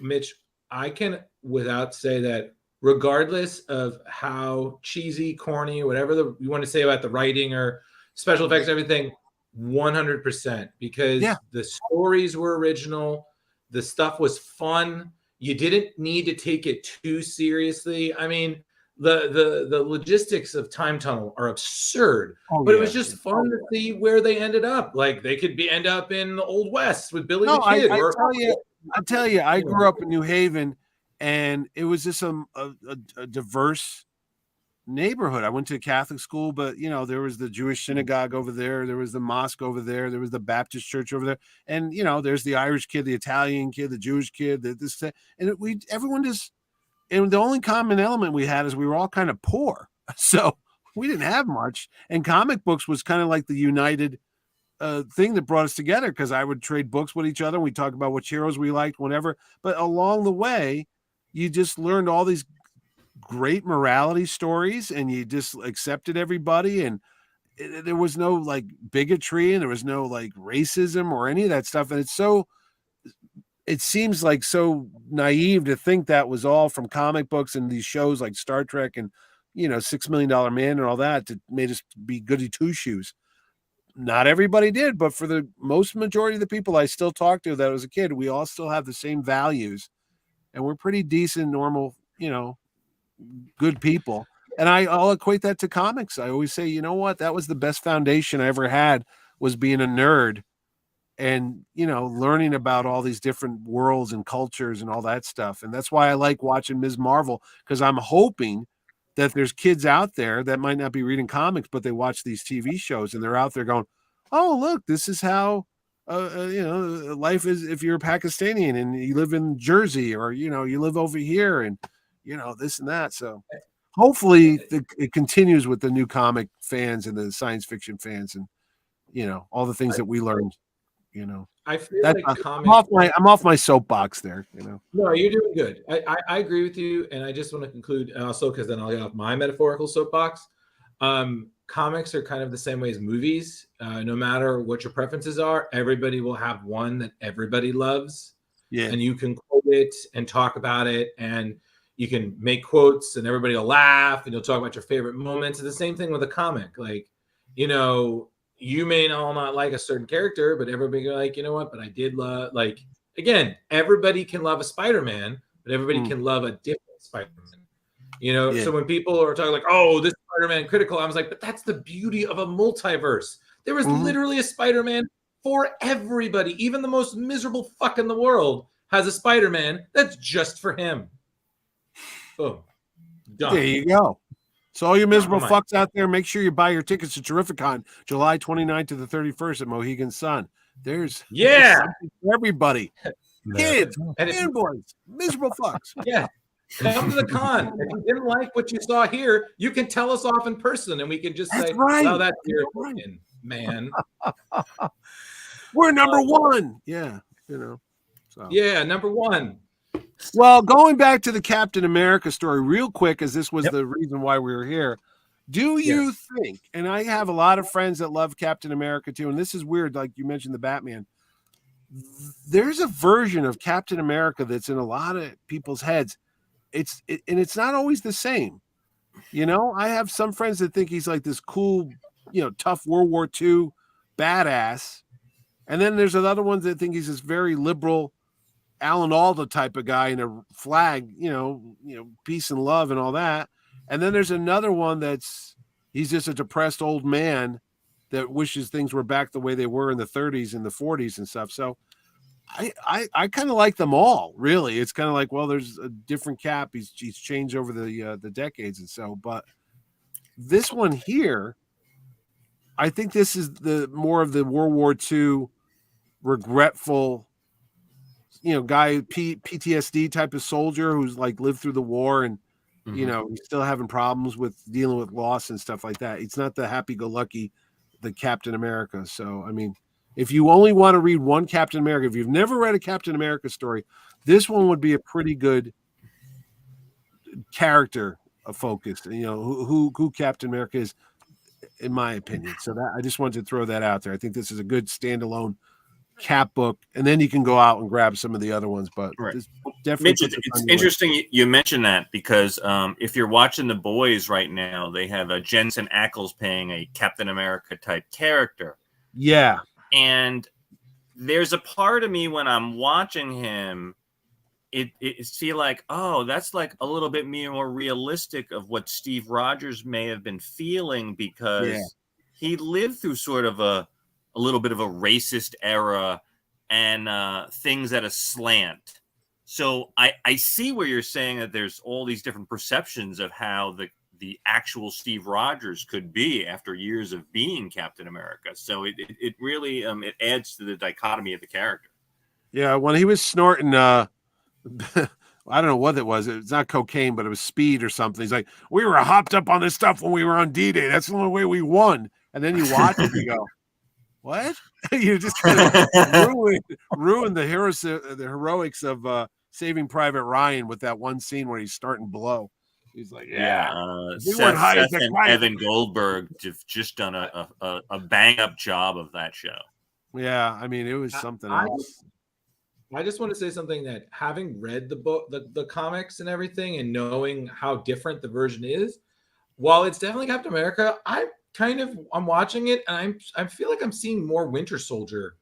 Mitch, I can without say that, regardless of how cheesy, corny, whatever you want to say about the writing or special effects, everything, 100%, because the stories were original, the stuff was fun. You didn't need to take it too seriously. I mean, the logistics of Time Tunnel are absurd, but it was just fun to see where they ended up. Like they could end up in the Old West with Billy the Kid.
I tell you, I grew up in New Haven, and it was just a diverse neighborhood. I went to a Catholic school, but there was the Jewish synagogue over there, there was the mosque over there was the Baptist church over there, and there's the Irish kid, the Italian kid, the Jewish kid, everyone just, and the only common element we had is we were all kind of poor, so we didn't have much, and comic books was kind of like the united thing that brought us together, because I would trade books with each other and we talk about which heroes we liked, whatever, but along the way you just learned all these great morality stories, and you just accepted everybody, and there was no like bigotry, and there was no like racism or any of that stuff. And it seems like so naive to think that was all from comic books and these shows like Star Trek and $6 Million Man and all that made us be goody two shoes. Not everybody did, but for the most majority of the people I still talk to that was a kid, we all still have the same values, and we're pretty decent, normal, good people. And I'll equate that to comics. I always say, that was the best foundation I ever had, was being a nerd and learning about all these different worlds and cultures and all that stuff. And that's why I like watching Ms. Marvel, because I'm hoping that there's kids out there that might not be reading comics, but they watch these TV shows and they're out there going, oh, look, this is how life is if you're a Pakistani and you live in Jersey, or you live over here, and this and that. So hopefully it continues with the new comic fans and the science fiction fans, and all the things that we learned.
I feel like
I'm off my soapbox there.
No, you're doing good. I agree with you, and I just want to conclude also, because then I'll get off my metaphorical soapbox. Comics are kind of the same way as movies. No matter what your preferences are, everybody will have one that everybody loves. Yeah, and you can quote it and talk about it, and you can make quotes, and everybody will laugh, and you'll talk about your favorite moments. It's the same thing with a comic. Like, you may all not like a certain character, but everybody go like, what? But I did love, like, again, everybody can love a Spider-Man, but everybody can love a different Spider-Man. So when people are talking like, oh, this Spider-Man critical, I was like, but that's the beauty of a multiverse. There was literally a Spider-Man for everybody. Even the most miserable fuck in the world has a Spider-Man that's just for him. Boom. Done.
There you go. So all you miserable fucks out there, make sure you buy your tickets to Terrificon, July 29th to the 31st at Mohegan Sun. There's something for everybody. Kids, and boys, miserable fucks.
Yeah. Come to the con. If you didn't like what you saw here, you can tell us off in person, and we can just say, well, that's your opinion, man.
We're number one. Yeah, So.
Yeah, number one.
Well, going back to the Captain America story real quick, as this was the reason why we were here. Do you think, and I have a lot of friends that love Captain America too, and this is weird, like you mentioned the Batman. There's a version of Captain America that's in a lot of people's heads. And it's not always the same. I have some friends that think he's like this cool tough World War II badass. And then there's another one that think he's this very liberal Alan Alda type of guy in a flag, peace and love and all that. And then there's another one he's just a depressed old man that wishes things were back the way they were in the 30s and the 40s and stuff. So I kind of like them all, really. It's kind of like, well, there's a different Cap. He's changed over the decades and so, but this one here, I think this is the more of the World War II regretful, guy, PTSD type of soldier who's like lived through the war and he's still having problems with dealing with loss and stuff like that. It's not the happy-go-lucky, the Captain America. So, I mean, if you only want to read one Captain America, if you've never read a Captain America story, this one would be a pretty good character focus. Who Captain America is, in my opinion. So that I just wanted to throw that out there. I think this is a good standalone Cap book, and then you can go out and grab some of the other ones. But definitely,
Mitch, it's interesting you mention that because if you're watching The Boys right now, they have a Jensen Ackles playing a Captain America type character.
Yeah,
and there's a part of me when I'm watching him, it feel like, oh, that's like a little bit more realistic of what Steve Rogers may have been feeling because he lived through sort of a little bit of a racist era and things at a slant. So I see where you're saying that there's all these different perceptions of how the actual Steve Rogers could be after years of being Captain America. So it really it adds to the dichotomy of the character.
Yeah, when he was snorting I don't know what it was. It's not cocaine, but it was speed or something. He's like, we were hopped up on this stuff when we were on D-Day. That's the only way we won. And then you watch it, you go, what? You just kind of ruin the heroics of Saving Private Ryan with that one scene where he's starting blow. He's like,
Seth and Evan Goldberg have just done a bang up job of that show.
Yeah, I mean, it was something else.
I just want to say something that having read the book, the comics and everything, and knowing how different the version is, while it's definitely Captain America, I'm watching it and I feel like I'm seeing more Winter Soldier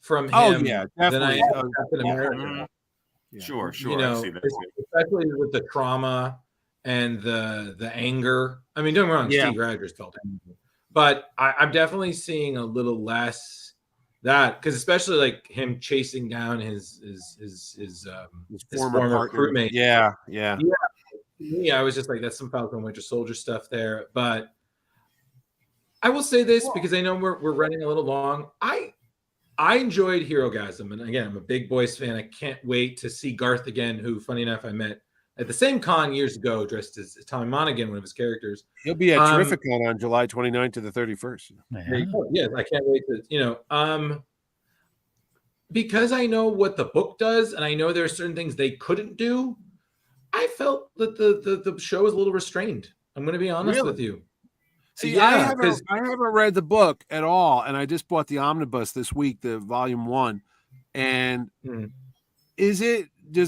from him than I am Captain America.
Yeah. Sure. I see that.
Especially with the trauma and the anger. I mean, don't get me wrong, Steve Rogers felt anger, but I'm definitely seeing a little less that, because especially like him chasing down his former crewmate.
Yeah.
I was just like, that's some Falcon Winter Soldier stuff there. But I will say this because I know we're running a little long. I enjoyed Herogasm, and again, I'm a big Boys fan. I can't wait to see Garth again, who, funny enough, I met at the same con years ago, dressed as Tommy Monaghan, one of his characters.
He'll be at Terrificon on July 29th to the 31st.
Yes, I can't wait to, because I know what the book does, and I know there are certain things they couldn't do. I felt that the show was a little restrained. I'm going to be honest with you.
See, I haven't read the book at all, and I just bought the omnibus this week, the volume 1. And does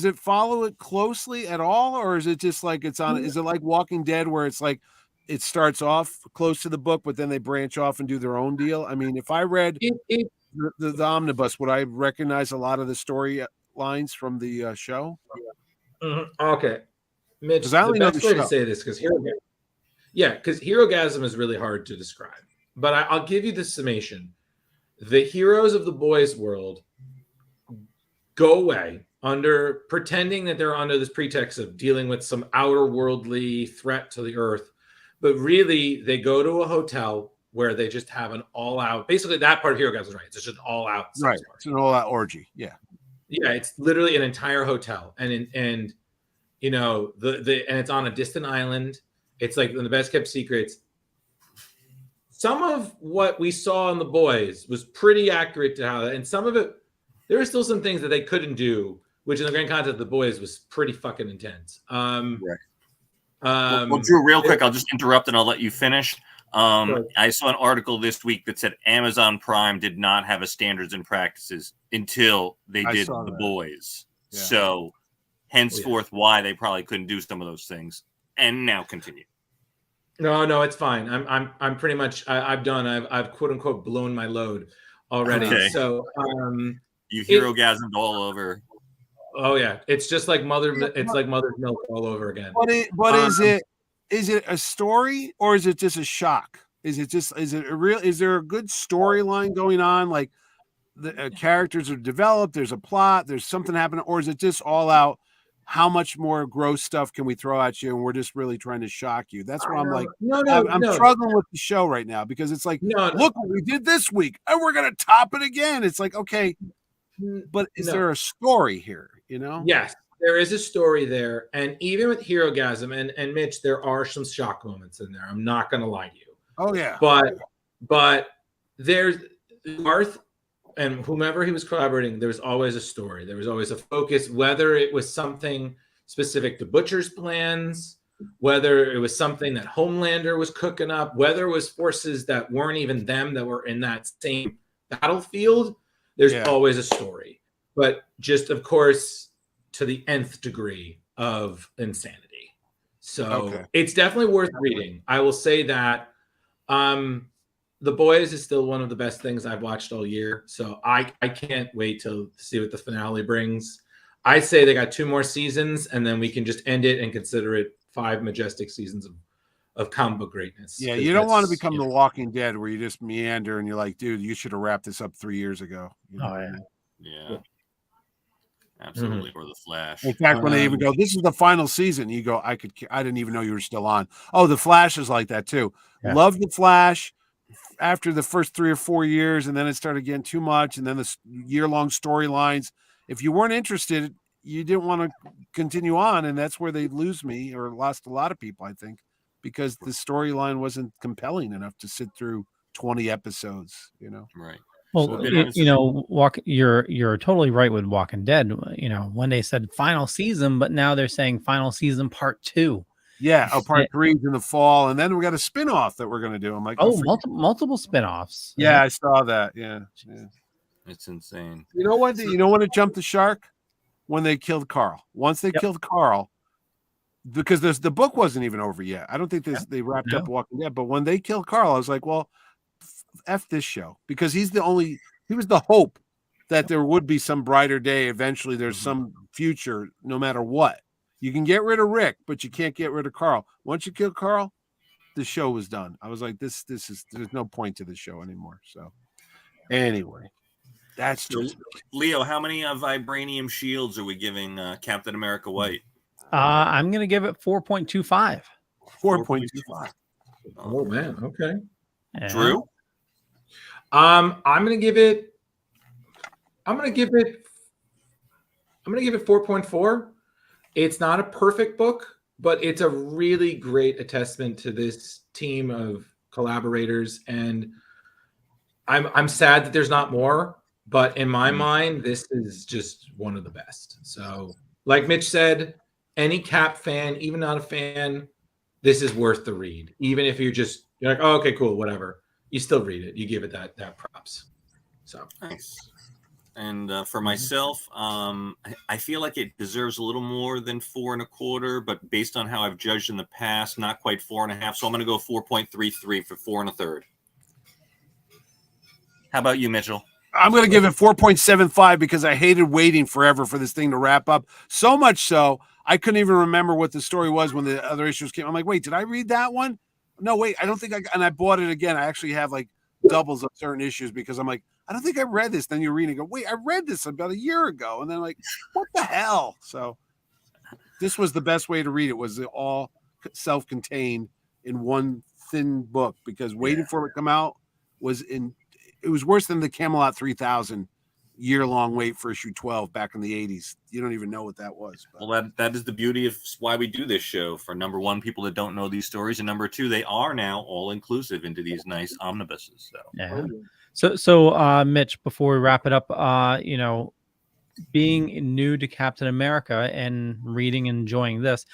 it follow it closely at all, or is it just like is it like Walking Dead where it's like it starts off close to the book, but then they branch off and do their own deal? I mean, if I read the omnibus, would I recognize a lot of the story lines from the show?
Okay, Mitch, the best way to say this, because Herogasm is really hard to describe, but I'll give you the summation. The heroes of the Boys world go away under pretending that they're under this pretext of dealing with some outer worldly threat to the earth, but really they go to a hotel where they just have an all-out, basically that part of Herogasm is right. It's just an all-out,
right? It's an all-out orgy. Yeah,
it's literally an entire hotel, and and it's on a distant island. It's like one of the best kept secrets. Some of what we saw in The Boys was pretty accurate to how, and some of it, there were still some things that they couldn't do, which in the grand context of The Boys was pretty fucking intense.
Well, Drew, real quick, I'll just interrupt and I'll let you finish. I saw an article this week that said Amazon Prime did not have a standards and practices until they did The Boys. Yeah. So henceforth, why they probably couldn't do some of those things. And now continue.
No, it's fine. I'm pretty much I've done. I've quote unquote blown my load already.
Okay.
So
you hero-gasmed all over.
Oh yeah, it's just like it's like mother's milk all over again.
But is it a story or is it just a shock? Is it a real? Is there a good storyline going on? Like the characters are developed. There's a plot. There's something happening, or is it just all out? How much more gross stuff can we throw at you? And we're just really trying to shock you. That's why I'm like, I'm struggling with the show right now because it's like, look what we did this week, and we're gonna top it again. It's like, okay, but is there a story here? You know?
Yes, there is a story there, and even with Herogasm and Mitch, there are some shock moments in there. I'm not gonna lie to you.
Oh yeah,
but there's Garth and whomever he was collaborating, there was always a story. There was always a focus, whether it was something specific to Butcher's plans, whether it was something that Homelander was cooking up, whether it was forces that weren't even them that were in that same battlefield. There's always a story, but just, of course, to the nth degree of insanity. So it's definitely worth reading. I will say that The Boys is still one of the best things I've watched all year. So I can't wait to see what the finale brings. I say they got 2 more seasons, and then we can just end it and consider it 5 majestic seasons of comic book greatness.
Yeah, you don't want to become The Walking Dead where you just meander and you're like, dude, you should have wrapped this up 3 years ago. You know?
Yeah. Absolutely. Or The Flash.
In fact, when they even go, this is the final season, you go, I didn't even know you were still on. Oh, The Flash is like that too. Yeah. Love The Flash after the first 3 or 4 years, and then it started getting too much, and then the year-long storylines. If you weren't interested, you didn't want to continue on, and that's where they lose me or lost a lot of people, I think, because the storyline wasn't compelling enough to sit through 20 episodes, you know?
Right.
Well, so, you know, you're totally right with Walking Dead. You know, when they said final season, but now they're saying final season part 2.
Yeah, part 3's in the fall, and then we got a spinoff that we're going to do. I'm like,
multiple spinoffs.
Yeah, I saw that. Yeah,
it's insane.
You know what? You know when it jumped the shark? When they killed Carl. Once they killed Carl, because the book wasn't even over yet. I don't think they wrapped up Walking Dead. But when they killed Carl, I was like, well, F this show, because he was the hope that there would be some brighter day. Eventually, there's some future, no matter what. You can get rid of Rick, but you can't get rid of Carl. Once you kill Carl, the show was done. I was like, there's no point to the show anymore. So anyway, that's just
Leo. How many vibranium shields are we giving Captain America White?
I'm going to give it 4.25.
4.25.
Oh man. Okay.
Yeah.
Drew?
I'm going to give it 4.4. It's not a perfect book, but it's a really great attestament to this team of collaborators. And I'm sad that there's not more, but in my mind, this is just one of the best. So like Mitch said, any Cap fan, even not a fan, this is worth the read. Even if you're like, oh, okay, cool, whatever. You still read it. You give it that props. So
nice. And for myself, I feel like it deserves a little more than 4.25, but based on how I've judged in the past, not quite 4.5. So I'm going to go 4.33 for 4 1/3. How about you, Mitchell?
I'm going to give it 4.75 because I hated waiting forever for this thing to wrap up. So much so, I couldn't even remember what the story was when the other issues came. I'm like, wait, did I read that one? No, wait, I don't think and I bought it again. I actually have like doubles of certain issues because I'm like, I don't think I read this. Then you read and go, wait, I read this about a year ago. And then like, what the hell? So this was the best way to read it, was all self-contained in one thin book, because waiting for it to come out it was worse than the Camelot 3000 year-long wait for issue 12 back in the 80s. You don't even know what that was. But.
Well, that is the beauty of why we do this show. For number one, people that don't know these stories, and number two, they are now all inclusive into these nice omnibuses. So
yeah. So Mitch, before we wrap it up, you know, being new to Captain America and reading and enjoying this,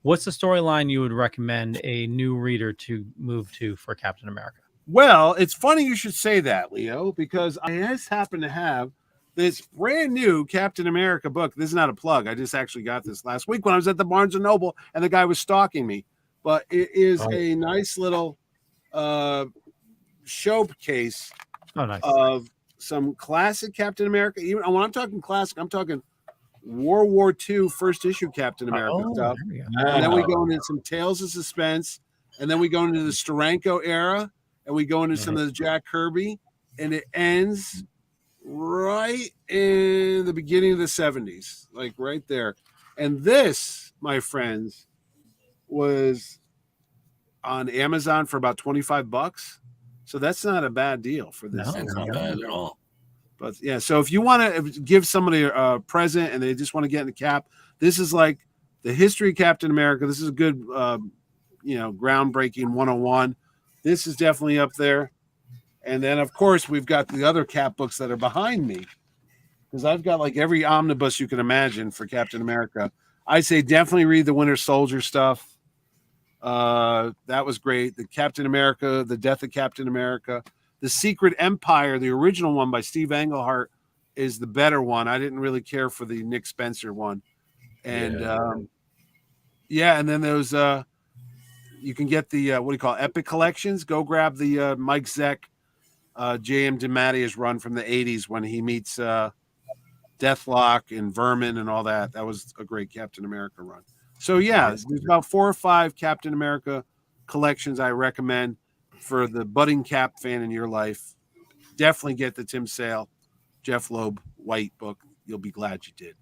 what's the storyline you would recommend a new reader to move to for Captain America?
Well, it's funny you should say that, Leo, because I just happen to have this brand new Captain America book. This is not a plug. I just actually got this last week when I was at the Barnes & Noble and the guy was stalking me. but it is a nice little showcase of some classic Captain America. Even when I'm talking classic, I'm talking World War II first issue Captain America stuff. And then we go into some Tales of Suspense, and then we go into the Steranko era, and we go into some of the Jack Kirby, and it ends right in the beginning of the 70s, like right there. And this, my friends, was on Amazon for about $25. So that's not a bad deal for this.
No, it's not bad at all.
But yeah, so if you want to give somebody a present and they just want to get in the cap, this is like the history of Captain America. This is a good, groundbreaking 101. This is definitely up there. And then, of course, we've got the other cap books that are behind me, because I've got like every omnibus you can imagine for Captain America. I say definitely read the Winter Soldier stuff. That was great. The Captain America, the Death of Captain America. The Secret Empire, the original one by Steve Englehart, is the better one. I didn't really care for the Nick Spencer one. And and then those you can get the Epic Collections. Go grab the Mike Zeck, J.M. DeMatteis run from the 80s when he meets Deathlock and Vermin and all that. That was a great Captain America run. So there's about 4 or 5 Captain America collections I recommend for the budding Cap fan in your life. Definitely get the Tim Sale, Jeff Loeb White book. You'll be glad you did.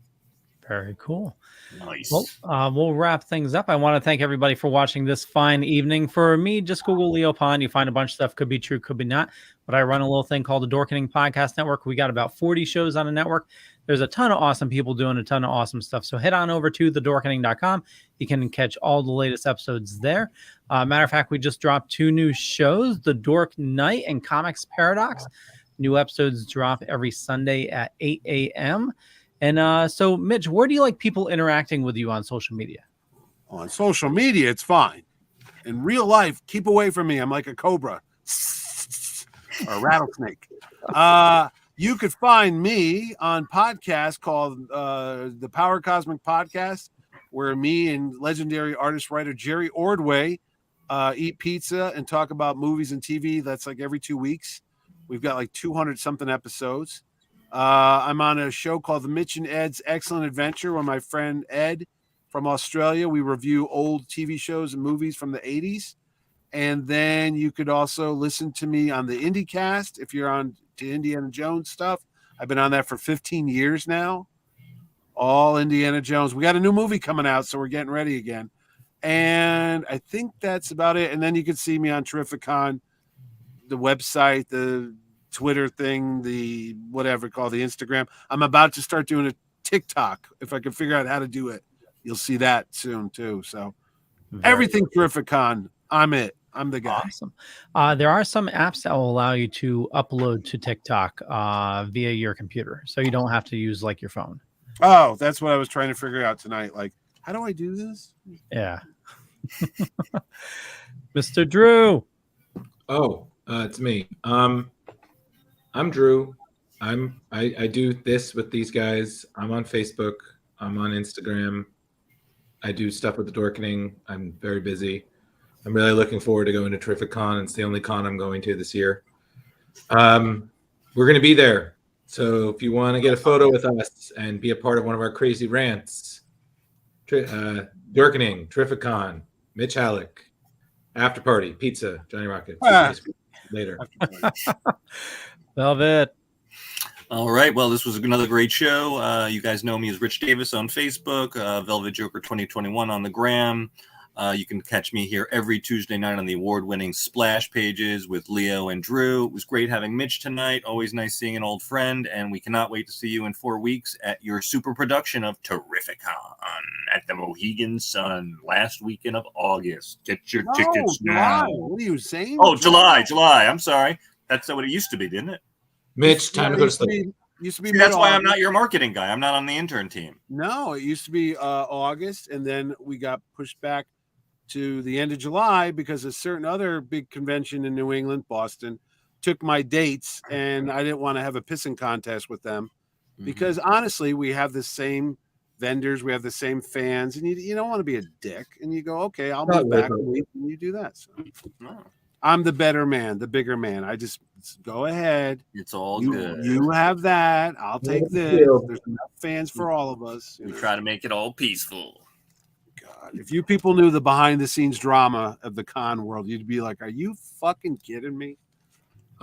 Very cool.
Nice.
Well, we'll wrap things up. I want to thank everybody for watching this fine evening. For me, just Google Leo Pond. You find a bunch of stuff. Could be true, could be not. But I run a little thing called the Dorkening Podcast Network. We got about 40 shows on the network. There's a ton of awesome people doing a ton of awesome stuff. So head on over to thedorkening.com. You can catch all the latest episodes there. Matter of fact, we just dropped 2 new shows, The Dork Night and Comics Paradox. New episodes drop every Sunday at 8 a.m. And so, Mitch, where do you like people interacting with you on social media?
On social media, it's fine. In real life, keep away from me. I'm like a cobra or a rattlesnake. You could find me on podcast called the Power Cosmic Podcast, where me and legendary artist writer Jerry Ordway eat pizza and talk about movies and TV. That's like every 2 weeks. We've got like 200 something episodes. I'm on a show called the Mitch and Ed's Excellent Adventure with my friend Ed from Australia. We review old TV shows and movies from the 80s. And then you could also listen to me on the IndieCast if you're on to Indiana Jones stuff. I've been on that for 15 years now. All Indiana Jones. We got a new movie coming out, so we're getting ready again. And I think that's about it. And then you can see me on Terrificon, the website, the Twitter thing, the whatever called the Instagram. I'm about to start doing a TikTok. If I can figure out how to do it, you'll see that soon too. So everything Terrificon, I'm it. I'm the guy.
Awesome. There are some apps that will allow you to upload to TikTok via your computer, so you don't have to use like your phone.
Oh, that's what I was trying to figure out tonight. Like, how do I do this?
Yeah. Mr. Drew.
Oh, it's me. I'm Drew. I do this with these guys. I'm on Facebook. I'm on Instagram. I do stuff with the Dorkening. I'm very busy. I'm really looking forward to going to Terrificon. It's the only con I'm going to this year. We're going to be there. So if you want to get a photo with us and be a part of one of our crazy rants, Dorkening, Terrificon, Mitch Hallock, after party, pizza, Johnny Rocket. Later.
Velvet.
All right. Well, this was another great show. You guys know me as Rich Davis on Facebook, Velvet Joker 2021 on the gram. You can catch me here every Tuesday night on the award-winning Splash Pages with Leo and Drew. It was great having Mitch tonight. Always nice seeing an old friend, and we cannot wait to see you in 4 weeks at your super production of Terrificon at the Mohegan Sun last weekend of August. Get your tickets now.
What are you saying?
Oh, July. I'm sorry. That's what it used to be, didn't it?
Mitch, time to go to sleep.
Used to be.
See, that's why I'm not your marketing guy. I'm not on the intern team.
No, it used to be August, and then we got pushed back to the end of July because a certain other big convention in New England, Boston, took my dates, and I didn't want to have a pissing contest with them because honestly, we have the same vendors, we have the same fans, and you don't want to be a dick. And you go, okay, I'll
Not
move back
really.
a week, and you do that. So, I'm the better man, the bigger man. I just go ahead.
It's all
you,
good.
You have that. I'll take this. There's enough fans for all of us.
We try to make it all peaceful.
God, if you people knew the behind the scenes drama of the con world, you'd be like, are you fucking kidding me?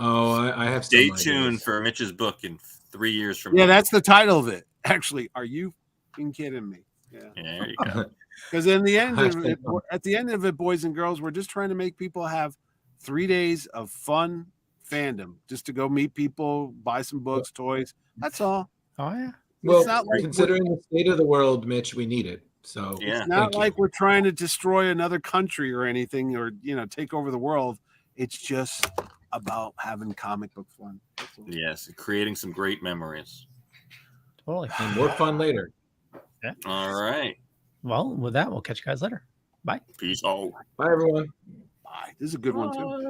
Oh, I have.
Stay tuned for Mitch's book in 3 years from
Yeah,
now.
that's the title of it. Actually, are you fucking kidding me? Yeah.
There you go.
Because in the end of it, at the end of it, boys and girls, we're just trying to make people have 3 days of fun fandom, just to go meet people, buy some books, toys. That's all.
Oh yeah.
Well,
not like
considering the state of the world, Mitch, we need it. So
Yeah.
It's not like we're trying to destroy another country or anything, or take over the world. It's just about having comic book fun.
Yes, creating some great memories.
Totally.
And more fun later.
Yeah.
All right.
Well, with that, we'll catch you guys later. Bye.
Peace out.
Bye, everyone.
Bye. This is a good one too.